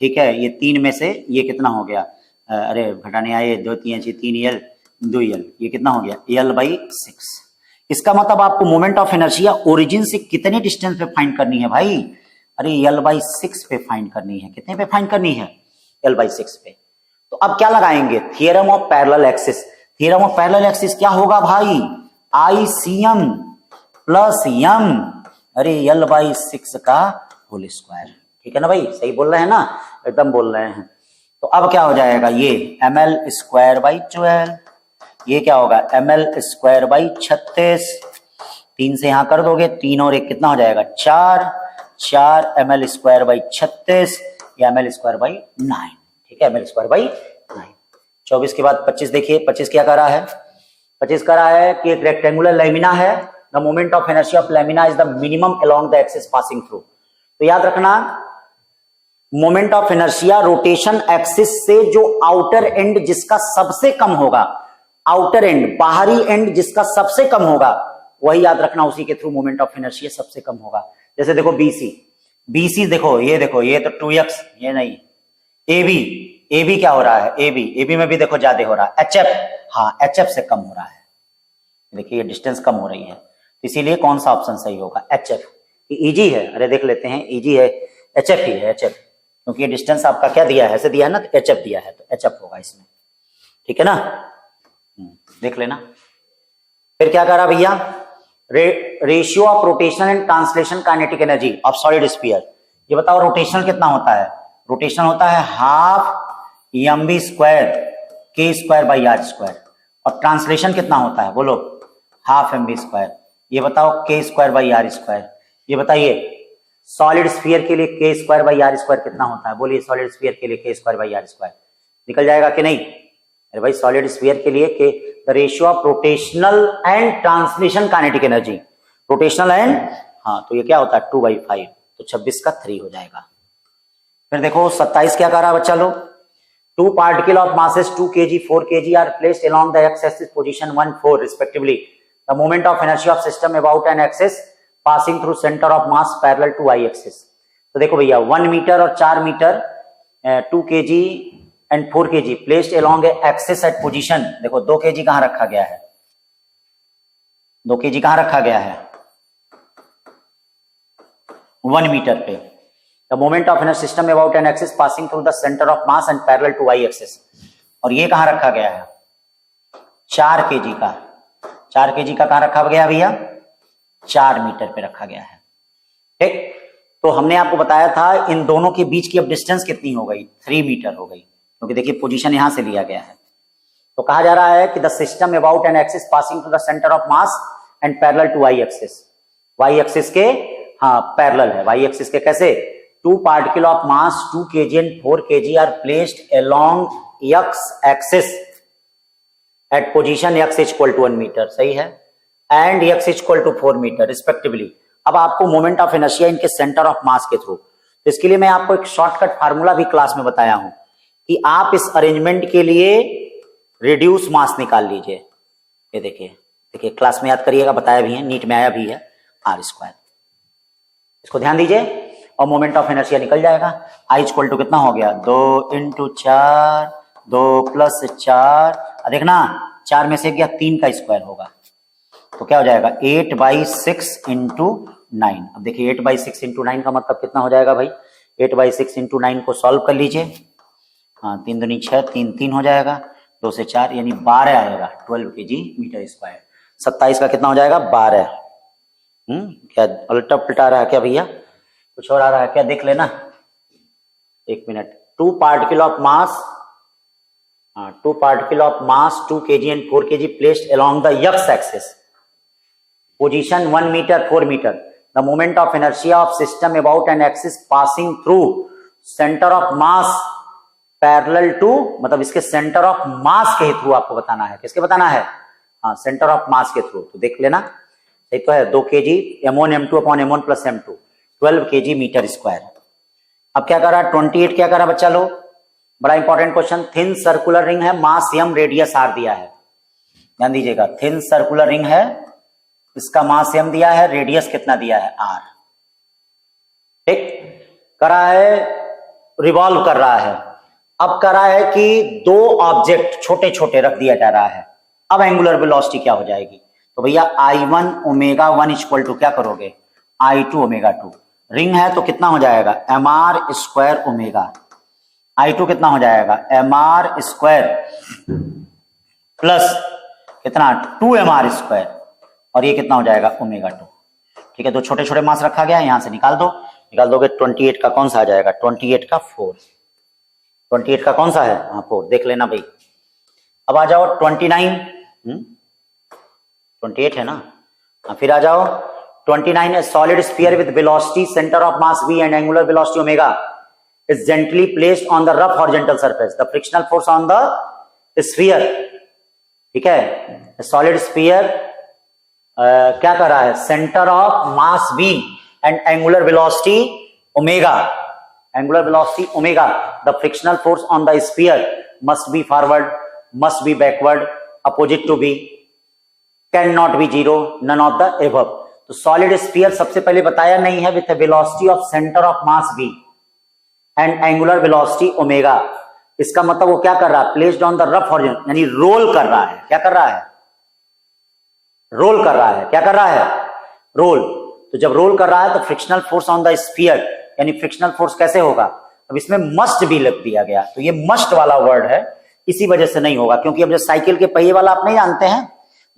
ठीक है, ये 3 में से ये कितना हो गया, अरे घटाने आए, 2 3 3l 2l, ये कितना हो गया, l/6। इसका मतलब आपको मोमेंट ऑफ इनर्शिया ओरिजिन से कितने डिस्टेंस पे फाइंड करनी है भाई, अरे l/6 पे फाइंड करनी है, कितने पे फाइंड करनी है, l/6 पे। तो अब क्या लगाएंगे, theorem of parallel axis. Theorem of parallel axis क्या होगा भाई, ICM प्लस m, अरे l/6 का होल स्क्वायर, ठीक है ना भाई, सही बोल रहे हैं ना, एकदम बोल रहे हैं। तो अब क्या हो जाएगा, ये ml²/12, ये क्या होगा, ml²/36, 3 से यहां कर दोगे, 3 और 1 कितना हो जाएगा, 4 ml²/36 या ml²/9, ठीक है, ml²/9। 24 के बाद 25 देखिए, 25 क्या कर रहा है, 25 कर रहा है कि एक रेक्टेंगुलर लैमिना है, the moment of inertia of lamina is the minimum along the axis passing through. तो याद रखना, moment of inertia rotation axis से जो आउटर एंड जिसका सबसे कम होगा, आउटर एंड बाहरी एंड जिसका सबसे कम होगा, वही याद रखना, उसी के थ्रू मोमेंट ऑफ इनर्शिया सबसे कम होगा। जैसे देखो BC देखो, ये तो 2x, ये नहीं, AB क्या हो रहा है, AB में भी देखो ज्यादा हो रहा है, HF, हाँ HF से कम हो रहा है, देखिए ये डिस्टेंस कम हो रही है, इसीलिए कौन सा ऑप्शन सही होगा, HF। इजी है, अरे देख लेते हैं, इजी है, HF ही है, HF, क्योंकि ये डिस्टेंस आपका क्या दिया है, ऐसे दिया है ना, तो HF दिया है, तो HF होगा इसमें, ठीक है ना, देख लेना। फिर क्या करा भैया, ratio of rotation and translation kinetic energy of solid sphere. ये बताओ रोटेशनल कितना होता है, रोटेशन होता है ½ mv² k²/r², और ट्रांसलेशन कितना होता है, बोलो, ½ mv², ये बताओ k²/r²। ये बताइए सॉलिड स्फीयर के लिए k²/r² कितना होता है, बोलिए सॉलिड स्फीयर के लिए k²/r², निकल जाएगा कि नहीं, अरे भाई सॉलिड स्फीयर के लिए के the ratio of rotational and translation kinetic energy, rotational and, हाँ तो ये क्या होता है 2/5, तो 26 का 3 हो जाएगा। फिर देखो 27 क्या कर रहा है बच्चा लोग, 2 particle of masses 2 kg 4 kg are placed along the x-axis position 1 4 respectively. The moment of inertia of system about an axis passing through center of mass parallel to y-axis. तो देखो भैया 1 मीटर और 4 metre 2 kg and 4 kg placed along a axis at position, देखो 2 kg कहां रखा गया है, 2 kg कहां रखा गया है, 1 मीटर पे। The moment of inertia system about an axis passing through the center of mass and parallel to y-axis, और ये कहां रखा गया है, 4 kg का, 4 kg का कहां रखा गया भैया, 4 मीटर पे रखा गया है, ठीक। तो हमने आपको बताया था इन दोनों के बीच की अब डिस्टेंस कितनी हो गई, 3 मीटर हो गई, क्योंकि देखिए पोजीशन यहां से लिया गया है। तो कहा जा रहा है कि the system about an axis passing through the centre of mass and parallel to Y axis, Y axis के हाँ पैरेलल है, वाई एक्सिस के कैसे, 2 particle of mass 2 kg and 4 kg are placed along x axis at position x equal to 1 meter, सही है, and x equal to 4 meter respectively। अब आपको मोमेंट ऑफ इनर्शिया इनके सेंटर ऑफ मास के थ्रू, तो इसके लिए मैं आपको एक शॉर्टकट फार्मूला भी क्लास में बताया हूं, कि आप इस अरेंजमेंट के लिए रिड्यूस मास निकाल लीजिए। ये देखिए क्लास में याद करिएगा, बताया भी है, नीट में आया भी है, आर स्क्वायर। इसको ध्यान दीजिए और मोमेंट ऑफ इनर्शिया निकल जाएगा। आई इक्वल टू कितना हो गया, 2 × 4, 2 + 4, देखना 4 में से गया 3 का स्क्वायर होगा, तो क्या हो जाएगा 8/6 × 9। अब देखिए 8/6 × 9 का मतलब कितना हो जाएगा भाई, 8/6 × 9 को सॉल्व कर लीजिए। हाँ 3 दूनी 6, 3 3 हो जाएगा, 2 से 4 यानी 12 आएगा, 12 kg मीटर स्क्वायर। 27 का कितना हो जाएगा, 12। क्या उल्टा पुल्टा रहा है क्या भैया, कुछ और आ रहा है क्या, देख लेना, 1 minute. 2 particle of mass, 2 particle of mass 2 kg and 4 kg placed along the x axis, position 1 meter 4 meter, the moment of inertia of system about an axis passing through center of mass parallel to, मतलब इसके सेंटर ऑफ मास के थ्रू आपको बताना है, किसके बताना है, हाँ सेंटर ऑफ मास के थ्रू। तो देख लेना, सही तो है, 2 kg m1 m2 upon m1 plus m2, 12 kg metre square. अब क्या कर रहा है, 28 क्या कर रहा है बच्चा लोग, बड़ा important question. Thin circular ring है, मास m, रेडियस r दिया है, ध्यान दीजिएगा, थिन सर्कुलर रिंग है, इसका मास m दिया है, रेडियस कितना दिया है, r। ठीक कर रहा है, रिवॉल्व कर रहा है। अब कर रहा है कि 2 ऑब्जेक्ट छोटे छोटे रख दिया जा रहा है, अब एंगुलर वेलोसिटी क्या हो जाएगी, तो भैया I1 ω1 इक्वल टू क्या करोगे, I2 ω2। रिंग है तो कितना हो जाएगा, mr² ओमेगा, I2 कितना हो जाएगा, mr² प्लस कितना 2mr², और ये कितना हो जाएगा ω2। ठीक है, 2 छोटे छोटे मास रखा गया है, यहां से निकाल दो, निकाल दोगे 28 का कौन सा आ जाएगा, 28 का 4, 28 का कौन सा है, हाँ 4, देख लेना भाई। अब आ जाओ 29, 28 है ना, फिर आ जाओ 29 है, solid sphere with velocity centre of mass v and angular velocity omega is gently placed on the rough horizontal surface, the frictional force on the sphere. ठीक है, सॉलिड स्फीयर क्या कर रहा है, centre of mass v and angular velocity omega, angular velocity omega, the frictional force on the sphere must be forward, must be backward, opposite to b, cannot be zero, none of the above। तो solid sphere सबसे पहले बताया नहीं है, with a velocity of center of mass v and angular velocity omega। इसका मतलब वो क्या कर रहा है, placed on the rough horizon, यानी रोल कर रहा है, क्या कर रहा है, रोल कर रहा है, क्या कर रहा है, रोल। तो जब रोल कर रहा है तो frictional force on the sphere, यानी फ्रिक्शनल फोर्स कैसे होगा, अब इसमें मस्ट भी लग दिया गया, तो ये मस्ट वाला वर्ड है, इसी वजह से नहीं होगा, क्योंकि अब जो साइकिल के पहिए वाला आप नहीं जानते हैं,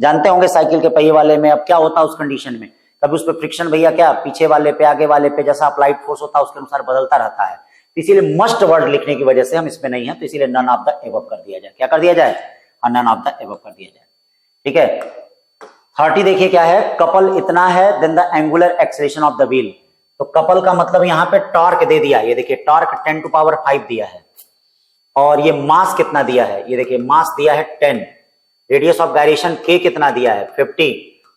जानते होंगे साइकिल के पहिए वाले में अब क्या होता है उस कंडीशन में, कभी उस पर फ्रिक्शन भैया क्या पीछे वाले पे आगे वाले पे जैसा अप्लाइड फोर्स होता है उसके अनुसार बदलता रहता है, तो इसीलिए मस्ट वर्ड लिखने की वजह से हम इसमें नहीं है, तो इसीलिए नन ऑफ द एबव कर दिया जाए, क्या कर दिया जाए, नन ऑफ द एबव कर दिया जाए। ठीक है, 30 देखिए क्या है, कपल इतना है, then the angular acceleration of the wheel. तो कपल का मतलब यहां पे टॉर्क दे दिया, ये देखिए टॉर्क 10⁵ दिया है, और ये मास कितना दिया है, ये देखिए मास दिया है 10, रेडियस ऑफ गायरेशन k कितना दिया है 50,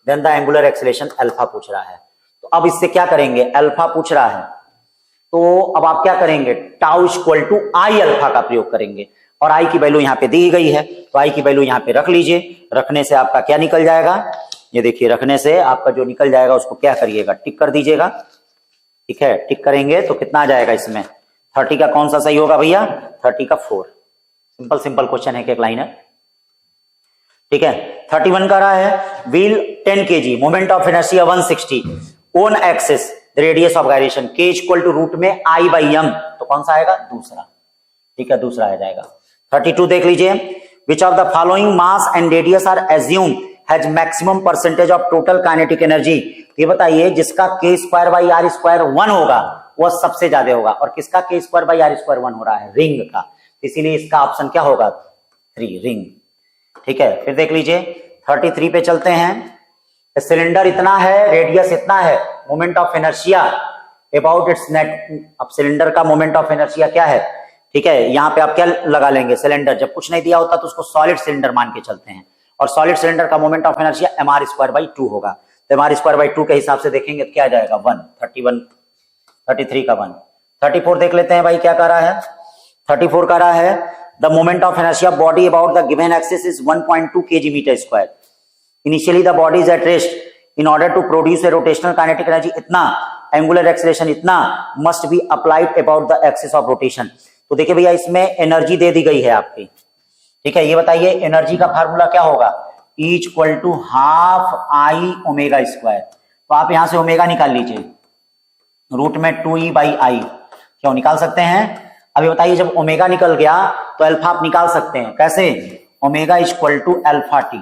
then the angular acceleration alpha पूछ रहा है। तो अब इससे क्या करेंगे, अल्फा पूछ रहा है, तो अब आप क्या करेंगे, tau equal to I alpha का प्रयोग करेंगे, और आई की वैल्यू यहाँ पे दी गई है, तो आई की वैल्यू यहाँ पे रख लीजिए, रखने से आपका क्या निकल जाएगा, ये देखिए रखने से आपका जो निकल जाएगा उसको क्या करिएगा, टिक कर दीजिएगा। ठीक है, टिक करेंगे तो कितना आ जाएगा इसमें, 30 का कौन सा सही होगा भैया, 30 का 4। सिंपल सिंपल क्वेश्चन है, एक लाइन है। ठीक है, 31 का रहा है, wheel 10 kg, moment of inertia 160, own axis, radius of gyration k equal to root में I/m, तो कौन सा आएगा, दूसरा। ठीक है, दूसरा आ जाएगा। 32 देख लीजिए, which of the following mass and radius are assume has maximum percentage of total kinetic energy. ये बताइए जिसका k²/r² 1 होगा वह सबसे ज्यादा होगा, और किसका k²/r² 1 हो रहा है, रिंग का, इसीलिए इसका ऑप्शन क्या होगा, 3, रिंग। ठीक है, फिर देख लीजिए 33 पे चलते हैं, सिलेंडर इतना है, रेडियस इतना है, moment of inertia about it's net. अब सिलेंडर का मोमेंट ऑफ इनर्शिया क्या है, ठीक है, यहां पे आप क्या लगा लेंगे, सिलेंडर जब कुछ नहीं दिया होता तो उसको सॉलिड सिलेंडर मान के चलते हैं, और सॉलिड सिलेंडर का मोमेंट ऑफ इनर्शिया mr²/2 होगा, तो mr²/2 के हिसाब से देखेंगे तो क्या आ जाएगा 1, 31, 33 का 1। 34 देख लेते हैं भाई क्या कह रहा है, 34 कह रहा है the moment of inertia body about the given axis is 1.2 kg metre square. Initially the body is at rest in order to produce a rotational kinetic energy इतना, एंगुलर एक्सेलरेशन इतना must be applied about the axis of rotation. तो देखिए भैया इसमें एनर्जी दे दी गई है आपकी, ठीक है। ये बताइए एनर्जी का फार्मूला क्या होगा, E equal to half I omega square. तो आप यहां से ओमेगा निकाल लीजिए, रूट में 2E/I क्यों निकाल सकते हैं। अभी बताइए जब ओमेगा निकल गया तो अल्फा आप निकाल सकते हैं, कैसे, omega equal to alpha T,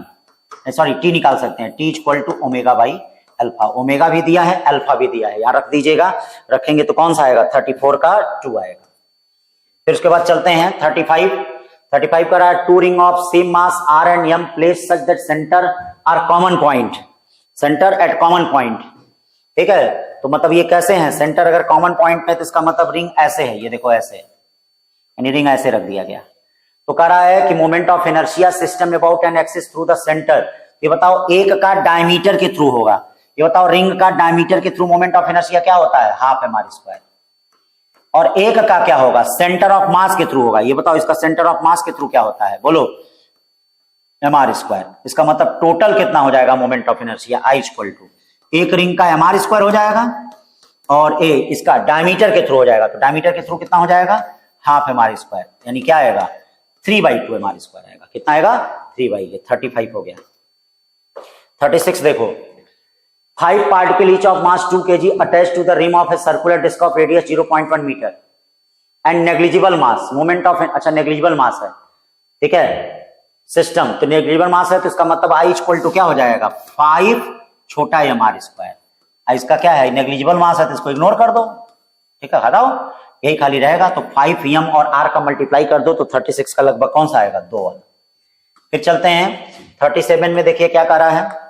sorry T निकाल सकते हैं, T equal to omega by alpha. Omega भी दिया है, अल्फा भी दिया है, यार रख दीजिएगा, रखेंगे तो कौन सा आएगा 34 का 2 आएगा। फिर उसके बाद चलते हैं 35 का रहा है two ring of same mass R and M place such that centre are common point, centre at common point, ठीक है। तो मतलब ये कैसे हैं, सेंटर अगर कॉमन पॉइंट पे तो इसका मतलब रिंग ऐसे है, ये देखो ऐसे, यानी रिंग ऐसे रख दिया गया। तो कह रहा है कि moment of inertia system about an axis through the centre, ये बताओ एक का डायमीटर के थ्रू होगा, ये बताओ रिंग का डायमीटर के थ्रू मोमेंट ऑफ इनर्शिया क्या होता है, हाफ mr स्क्वायर। और एक का क्या होगा, सेंटर ऑफ मास के थ्रू होगा, ये बताओ इसका सेंटर ऑफ मास के थ्रू क्या होता है, बोलो mr स्क्वायर। इसका मतलब टोटल कितना हो जाएगा moment of inertia, I equal to एक रिंग का mr स्क्वायर हो जाएगा और ए इसका डायमीटर के थ्रू हो जाएगा, तो डायमीटर के थ्रू कितना हो जाएगा, हाफ mr स्क्वायर, यानी क्या आएगा 3/2 mr स्क्वायर आएगा। कितना आएगा 3/2, 35 हो गया। 36 देखो 5 particle each of mass 2 kg attach to the rim of a circular disc of radius 0.1 metre and negligible mass, moment of, अच्छा नेग्लिजिबल मास है, ठीक है सिस्टम, तो नेग्लिजिबल मास है तो इसका मतलब I इक्वल टू क्या हो जाएगा 5 छोटा mr स्क्वायर। इसका क्या है नेग्लिजिबल मास है तो इसको इग्नोर कर दो, ठीक है, हटाओ, यही खाली रहेगा। तो 5m और r का मल्टीप्लाई कर दो तो 36 का लगभग कौन सा आएगा 2 वाला। फिर चलते हैं 37 में, देखिए क्या कर रहा है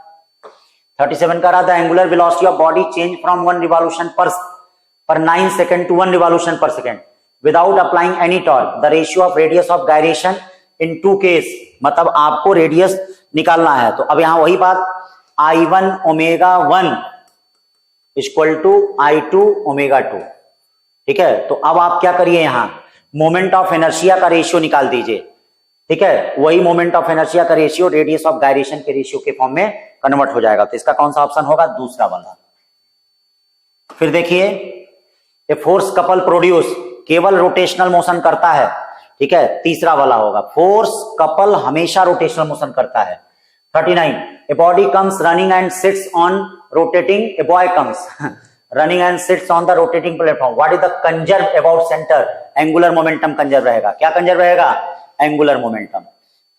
37 का रहा था angular velocity of body change from 1 revolution पर 9 सेकंड टू 1 रिवॉल्यूशन पर second without applying any torque, the ratio of radius of gyration in 2 case, मतलब आपको रेडियस निकालना है। तो अब यहां वही बात I1 omega 1 equal to I2 omega 2, ठीक है। तो अब आप क्या करिए यहां मोमेंट ऑफ इनर्शिया का रेशियो निकाल दीजिए, ठीक है, वही मोमेंट ऑफ इनर्शिया का रेशियो रेडियस ऑफ गायरेशन के रेशियो के फॉर्म में कन्वर्ट हो जाएगा। तो इसका कौन सा ऑप्शन होगा, दूसरा वाला। फिर देखिए ए फोर्स कपल प्रोड्यूस केवल रोटेशनल मोशन करता है, ठीक है, तीसरा वाला होगा, फोर्स कपल हमेशा रोटेशनल मोशन करता है। 39 a body comes running and sits on rotating, a boy comes running and sits on the rotating platform, what is the conserve about centre, angular momentum conserve रहेगा। क्या कंजर्व रहेगा, एंगुलर मोमेंटम।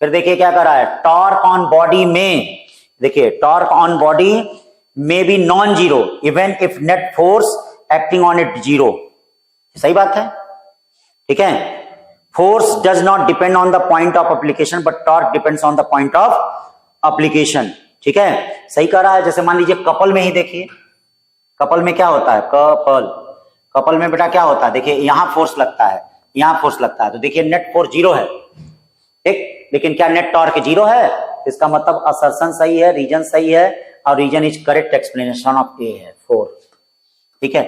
फिर देखिए क्या कर रहा है टॉर्क ऑन बॉडी में, देखिए टॉर्क ऑन बॉडी में be non zero even if net force acting on it zero, सही बात है, ठीक है। Force does not depend on the point of application but torque depends on the point of application, ठीक है, सही कर रहा है। जैसे मान लीजिए कपल में ही देखिए, कपल में क्या होता है, कपल में बेटा क्या होता है, देखिए यहां फोर्स लगता है, यहां फोर्स लगता है, तो देखिए नेट फोर्स जीरो है, ठीक, लेकिन क्या नेट टॉर्क जीरो है, इसका मतलब असर्शन सही है, रीजन सही है और reason is correct explanation of A है 4, ठीक है।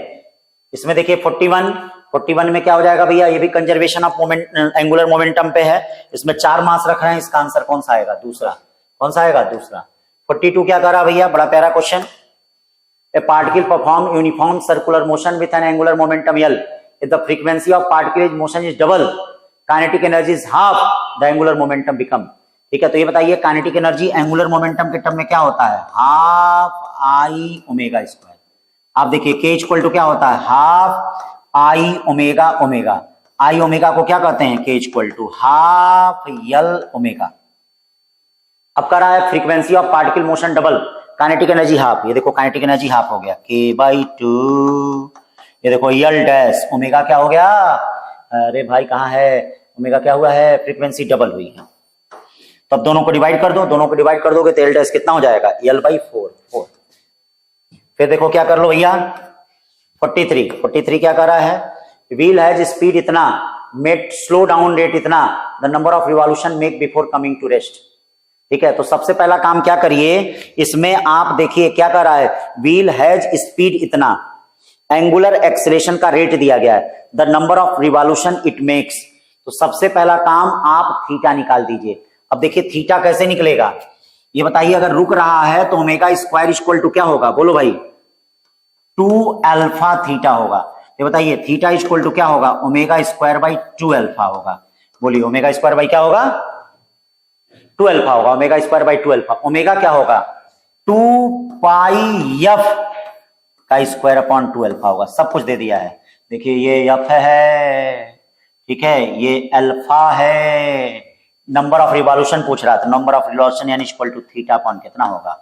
इसमें देखिए 41 में क्या हो जाएगा भैया, ये भी conservation of moment angular momentum पे है, इसमें 4 मास रख रहे हैं, इसका आंसर कौन सा आएगा, दूसरा, कौन सा आएगा, दूसरा। 42 क्या कर रहा भैया, बड़ा प्यारा question, A particle perform uniform circular motion with an angular momentum L, if the frequency of particle motion is double, kinetic energy is half the angular momentum become, ठीक है। तो ये बताइए काइनेटिक एनर्जी एंगुलर मोमेंटम के टर्म में क्या होता है, हाफ आई ओमेगा स्क्वायर। आप देखिए के इक्वल टू क्या होता है, half I omega omega, I omega को क्या कहते हैं, K equal to half L omega. अब कर रहा है frequency of particle motion double, kinetic energy half, ये देखो काइनेटिक एनर्जी हाफ हो गया k/2, ये देखो यल डैश ओमेगा क्या हो गया, अरे भाई कहां है ओमेगा, क्या हुआ है, फ्रीक्वेंसी डबल हुई है। तो अब दोनों को डिवाइड कर दो, दोनों को डिवाइड कर दोगे तो एल डैश कितना हो जाएगा, L/4। फिर देखो क्या कर लो भैया 43 क्या कर रहा है, व्हील हैज स्पीड इतना, मेट स्लो डाउन रेट इतना, the number of revolution make before coming to rest, ठीक है। तो सबसे पहला काम क्या करिए, इसमें आप देखिए क्या कर रहा है, व्हील हैज स्पीड इतना, एंगुलर एक्सेलरेशन का रेट दिया गया है, the number of revolution it makes, तो सबसे पहला काम आप थीटा निकाल दीजिए। अब देखिए थीटा कैसे निकलेगा ये बताइए। अगर रुक रहा है तो ओमेगा स्क्वायर इक्वल टू क्या होगा, बोलो भाई, 2 अल्फा थीटा होगा। ये बताइए थीटा इक्वल टू क्या होगा, ओमेगा स्क्वायर बाई 2 अल्फा होगा। बोलिए ओमेगा स्क्वायर बाई क्या होगा, 2 अल्फा होगा। Omega square by 2 alpha, omega क्या होगा, 2 पाई एफ का स्क्वायर अपॉन 2 अल्फा होगा। सब कुछ दे दिया है। देखिए ये एफ है, ठीक है, ये अल्फा है। नंबर ऑफ रिवॉल्यूशन पूछ रहा था, नंबर ऑफ रिवॉल्यूशन यानी इक्वल टू थीटा अपॉन कितना होगा,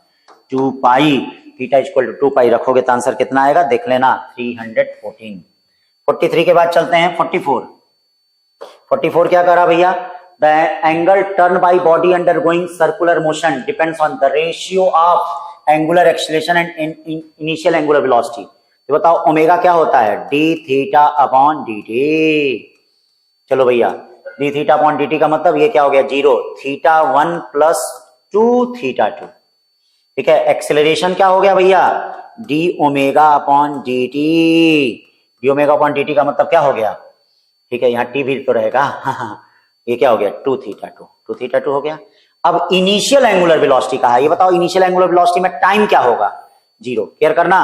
2 पाई, थीटा इक्वल टू 2 पाई रखोगे तो आंसर कितना आएगा देख लेना, 314। 43 के बाद चलते हैं 44। 44 क्या करा भैया, the angle turn by body undergoing circular motion depends on the ratio of angular acceleration and initial angular velocity. तो बताओ ओमेगा क्या होता है, D theta upon D T. चलो भैया D theta upon D T का मतलब ये क्या हो गया, 0, थीटा 1 प्लस 2 थीटा 2, ठीक है। एक्सेलरेशन क्या हो गया भैया, D omega upon D T. D omega upon D T का मतलब क्या हो गया, ठीक है, यहाँ टी भी तो रहेगा। ये क्या हो गया, 2 थीटा 2, 2 थीटा 2 हो गया। अब इनिशियल एंगुलर वेलोसिटी कहा है, ये बताओ इनिशियल एंगुलर वेलोसिटी में टाइम क्या होगा, 0। केयर करना,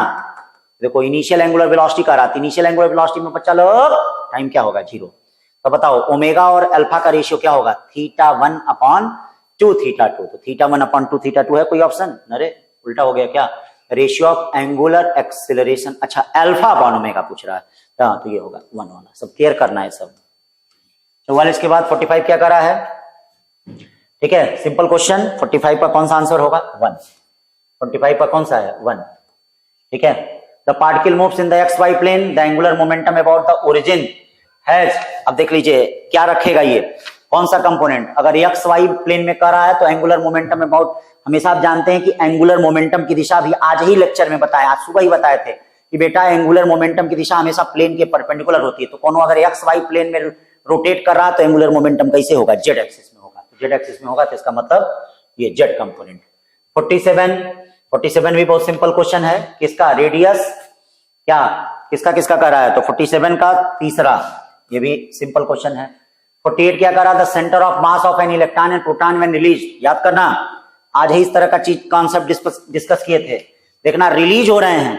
देखो इनिशियल एंगुलर वेलोसिटी का रहा, इनिशियल एंगुलर वेलोसिटी में बच्चा लोग टाइम क्या होगा, 0। तो बताओ ओमेगा और अल्फा का रेशियो क्या होगा, थीटा 1 अपॉन 2 थीटा 2। तो थीटा 1 अपॉन 2 थीटा 2 है कोई ऑप्शन, अरे उल्टा हो गया क्या, रेशियो ऑफ एंगुलर एक्सेलरेशन, अच्छा अल्फा अपॉन ओमेगा पूछ रहा है, तो ये होगा 1 वाला। सब केयर करना है सब। 44 के बाद 45 क्या करा है, ठीक है, सिंपल क्वेश्चन। 45 का कौन सा आंसर होगा, 1। 45 का कौन सा है, 1, ठीक है। The particle moves in the x y plane, the angular momentum about the origin has, अब देख लीजिए क्या रखेगा ये, कौन सा कंपोनेंट। अगर एक्स वाई प्लेन में कर रहा है तो एंगुलर मोमेंटम अबाउट, हमेशा आप जानते हैं कि एंगुलर मोमेंटम की दिशा भी आज ही लेक्चर में बताया, आज सुबह ही बताए थे कि बेटा एंगुलर मोमेंटम की दिशा हमेशा प्लेन के परपेंडिकुलर होती है। तो कौन अगर एक्स वाई प्लेन में रोटेट कर रहा है तो एंगुलर मोमेंटम कैसे होगा, जेड एक्सिस में होगा। तो जेड एक्सिस में होगा तो इसका मतलब ये जेड कंपोनेंट। 47 भी बहुत सिंपल क्वेश्चन है, किसका रेडियस क्या, किसका किसका कर रहा है, तो 47 का तीसरा, ये भी सिंपल क्वेश्चन है। 48 क्या कर रहा था, centre of mass of an electron and proton when release, याद करना, आज ही इस तरह का चीज कॉन्सेप्ट डिस्कस किए थे। देखना रिलीज हो रहे हैं,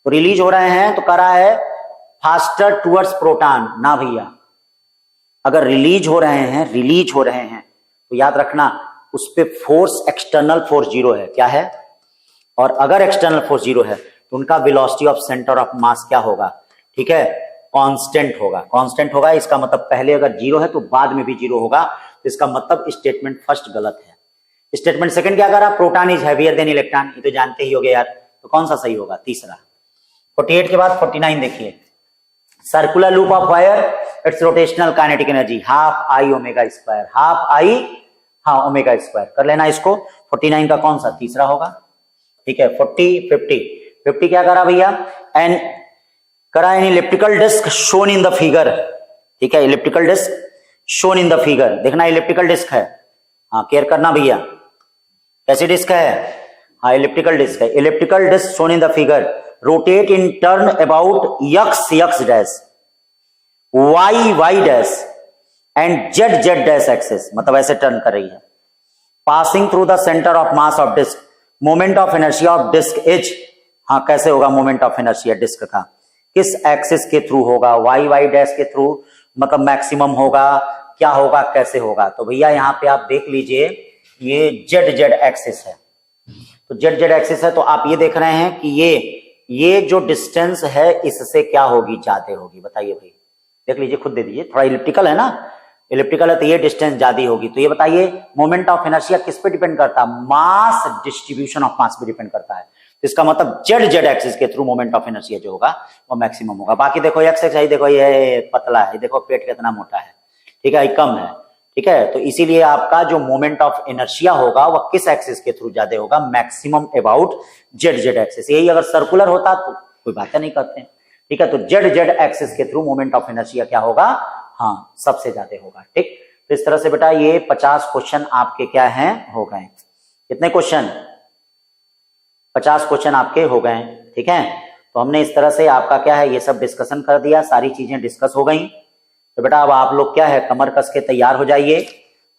तो रिलीज हो रहे हैं तो कर रहा है फास्टर टुवर्ड्स प्रोटॉन, ना भैया, अगर रिलीज हो रहे हैं तो याद रखना उस पे फोर्स एक्सटर्नल फोर्स 0 है, क्या है, और अगर एक्सटर्नल फोर्स 0 है तो उनका वेलोसिटी ऑफ सेंटर ऑफ मास क्या होगा, ठीक है, कांस्टेंट होगा। कांस्टेंट होगा इसका मतलब पहले अगर 0 है तो बाद में भी 0 होगा, तो इसका मतलब स्टेटमेंट फर्स्ट गलत है। स्टेटमेंट सेकंड क्या करा, proton is heavier than electron, ये तो जानते ही होगे यार, तो कौन सा सही होगा, तीसरा। 48 के बाद 49 देखिए, circular loop of wire, it's rotational kinetic energy half I omega square, half I, हाँ ओमेगा स्क्वायर कर लेना इसको। 49 का कौन सा, तीसरा होगा, ठीक है। 50 क्या करा भैया, एन करा an elliptical disc shown in the figure, ठीक है, elliptical disc shown in the figure, देखना इलेप्टिकल डिस्क है, हाँ केयर करना भैया, कैसी डिस्क है, हाँ इलेप्टिकल डिस्क है। Elliptical disc shown in the figure rotate in turn about x dash, y dash and z dash axis, मतलब ऐसे टर्न कर रही है, passing through the centre of mass of disc, moment of inertia of disc H, हाँ कैसे होगा मोमेंट ऑफ इनर्शिया डिस्क का, किस एक्सिस के थ्रू होगा, y डैश के थ्रू, मतलब मैक्सिमम होगा, क्या होगा, कैसे होगा। तो भैया यहाँ पे आप देख लीजिए ये z एक्सिस है, तो z एक्सिस है, तो आप ये देख रहे हैं कि ये जो डिस्टेंस है इससे क्या होगी, ज्यादा होगी, बताइए भाई, देख लीजिए खुद दे दीजिए, थोड़ा इलिप्टिकल है ना, इलिप्टिकल है तो ये डिस्टेंस ज्यादा होगी। तो ये बताइए मोमेंट ऑफ इनर्शिया किस पे डिपेंड करता है, मास डिस्ट्रीब्यूशन ऑफ मास पे डिपेंड करता है, तो इसका मतलब जेड एक्सिस के थ्रू मोमेंट ऑफ इनर्शिया जो होगा वो मैक्सिमम होगा। बाकी देखो एक्स एक्स, देखो ये पतला है, देखो पेट कितना मोटा है, ठीक है, कम है, ठीक है, तो इसीलिए आपका जो मोमेंट ऑफ इनर्शिया होगा वह किस एक्सिस के थ्रू ज्यादा होगा, मैक्सिमम अबाउट जेड एक्सिस। यही अगर सर्कुलर होता तो कोई बात नहीं करते, ठीक है, तो जेड एक्सिस के थ्रू मोमेंट ऑफ इनर्शिया क्या होगा, हाँ सबसे ज्यादा होगा, ठीक। तो इस तरह से बेटा ये 50 क्वेश्चन आपके क्या हैं, हो गए, कितने क्वेश्चन, 50 क्वेश्चन आपके हो गए, ठीक है। तो हमने इस तरह से आपका क्या है ये सब डिस्कशन कर दिया, सारी चीजें डिस्कस हो गई, तो बेटा अब आप लोग क्या है, कमर कस के तैयार हो जाइए।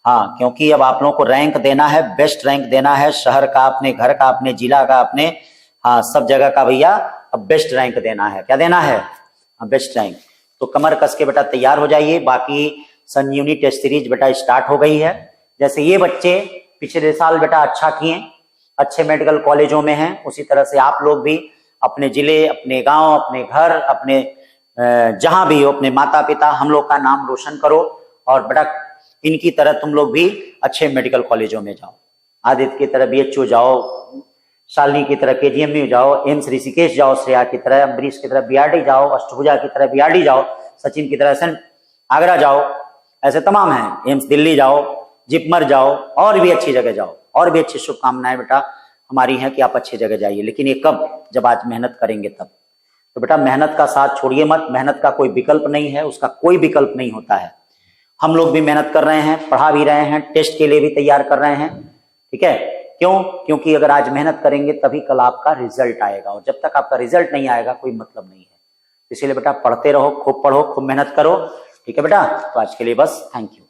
हाँ, क्योंकि अब आप लोगों को रैंक देना है, बेस्ट रैंक देना है, शहर का अपने, घर का अपने, जिला का अपने, हाँ सब जगह का भैया अब बेस्ट रैंक देना है। क्या देना है? Best rank. तो कमर कस के बेटा तैयार हो जाइए। बाकी संजीवनी टेस्ट सीरीज बेटा स्टार्ट हो गई है। जैसे ये बच्चे पिछले साल बेटा अच्छा किए, अच्छे मेडिकल कॉलेजों में हैं, उसी तरह से आप लोग भी अपने जिले, अपने गांव, अपने घर, अपने जहां भी हो, अपने माता पिता, हम लोग का नाम रोशन करो और बेटा इनकी तरह तुम लोग भी अच्छे मेडिकल कॉलेजों में जाओ। आदित्य की तरह BHU जाओ, शालिनी की तरह KGMU जाओ, एम्स ऋषिकेश जाओ, श्रेया की तरह, अम्बरीश की तरह BRD जाओ, अष्टभुजा की तरह BRD जाओ, सचिन की तरह SN आगरा जाओ, ऐसे तमाम हैं, एम्स दिल्ली जाओ, जिपमर जाओ, और भी अच्छी जगह जाओ। और भी अच्छी शुभकामनाएं बेटा हमारी हैं कि आप अच्छी जगह जाइए। लेकिन ये कब? जब आज मेहनत करेंगे तब। तो बेटा मेहनत का साथ छोड़िए मत। मेहनत का कोई विकल्प नहीं है, उसका कोई विकल्प नहीं होता है। हम लोग भी मेहनत कर रहे हैं, पढ़ा भी रहे हैं, टेस्ट के लिए भी तैयार कर रहे हैं, ठीक है। क्यों? क्योंकि अगर आज मेहनत करेंगे तभी कल आपका रिजल्ट आएगा, और जब तक आपका रिजल्ट नहीं आएगा कोई मतलब नहीं है। इसीलिए बेटा पढ़ते रहो, खूब पढ़ो, खूब मेहनत करो, ठीक है बेटा। तो आज के लिए बस, थैंक यू।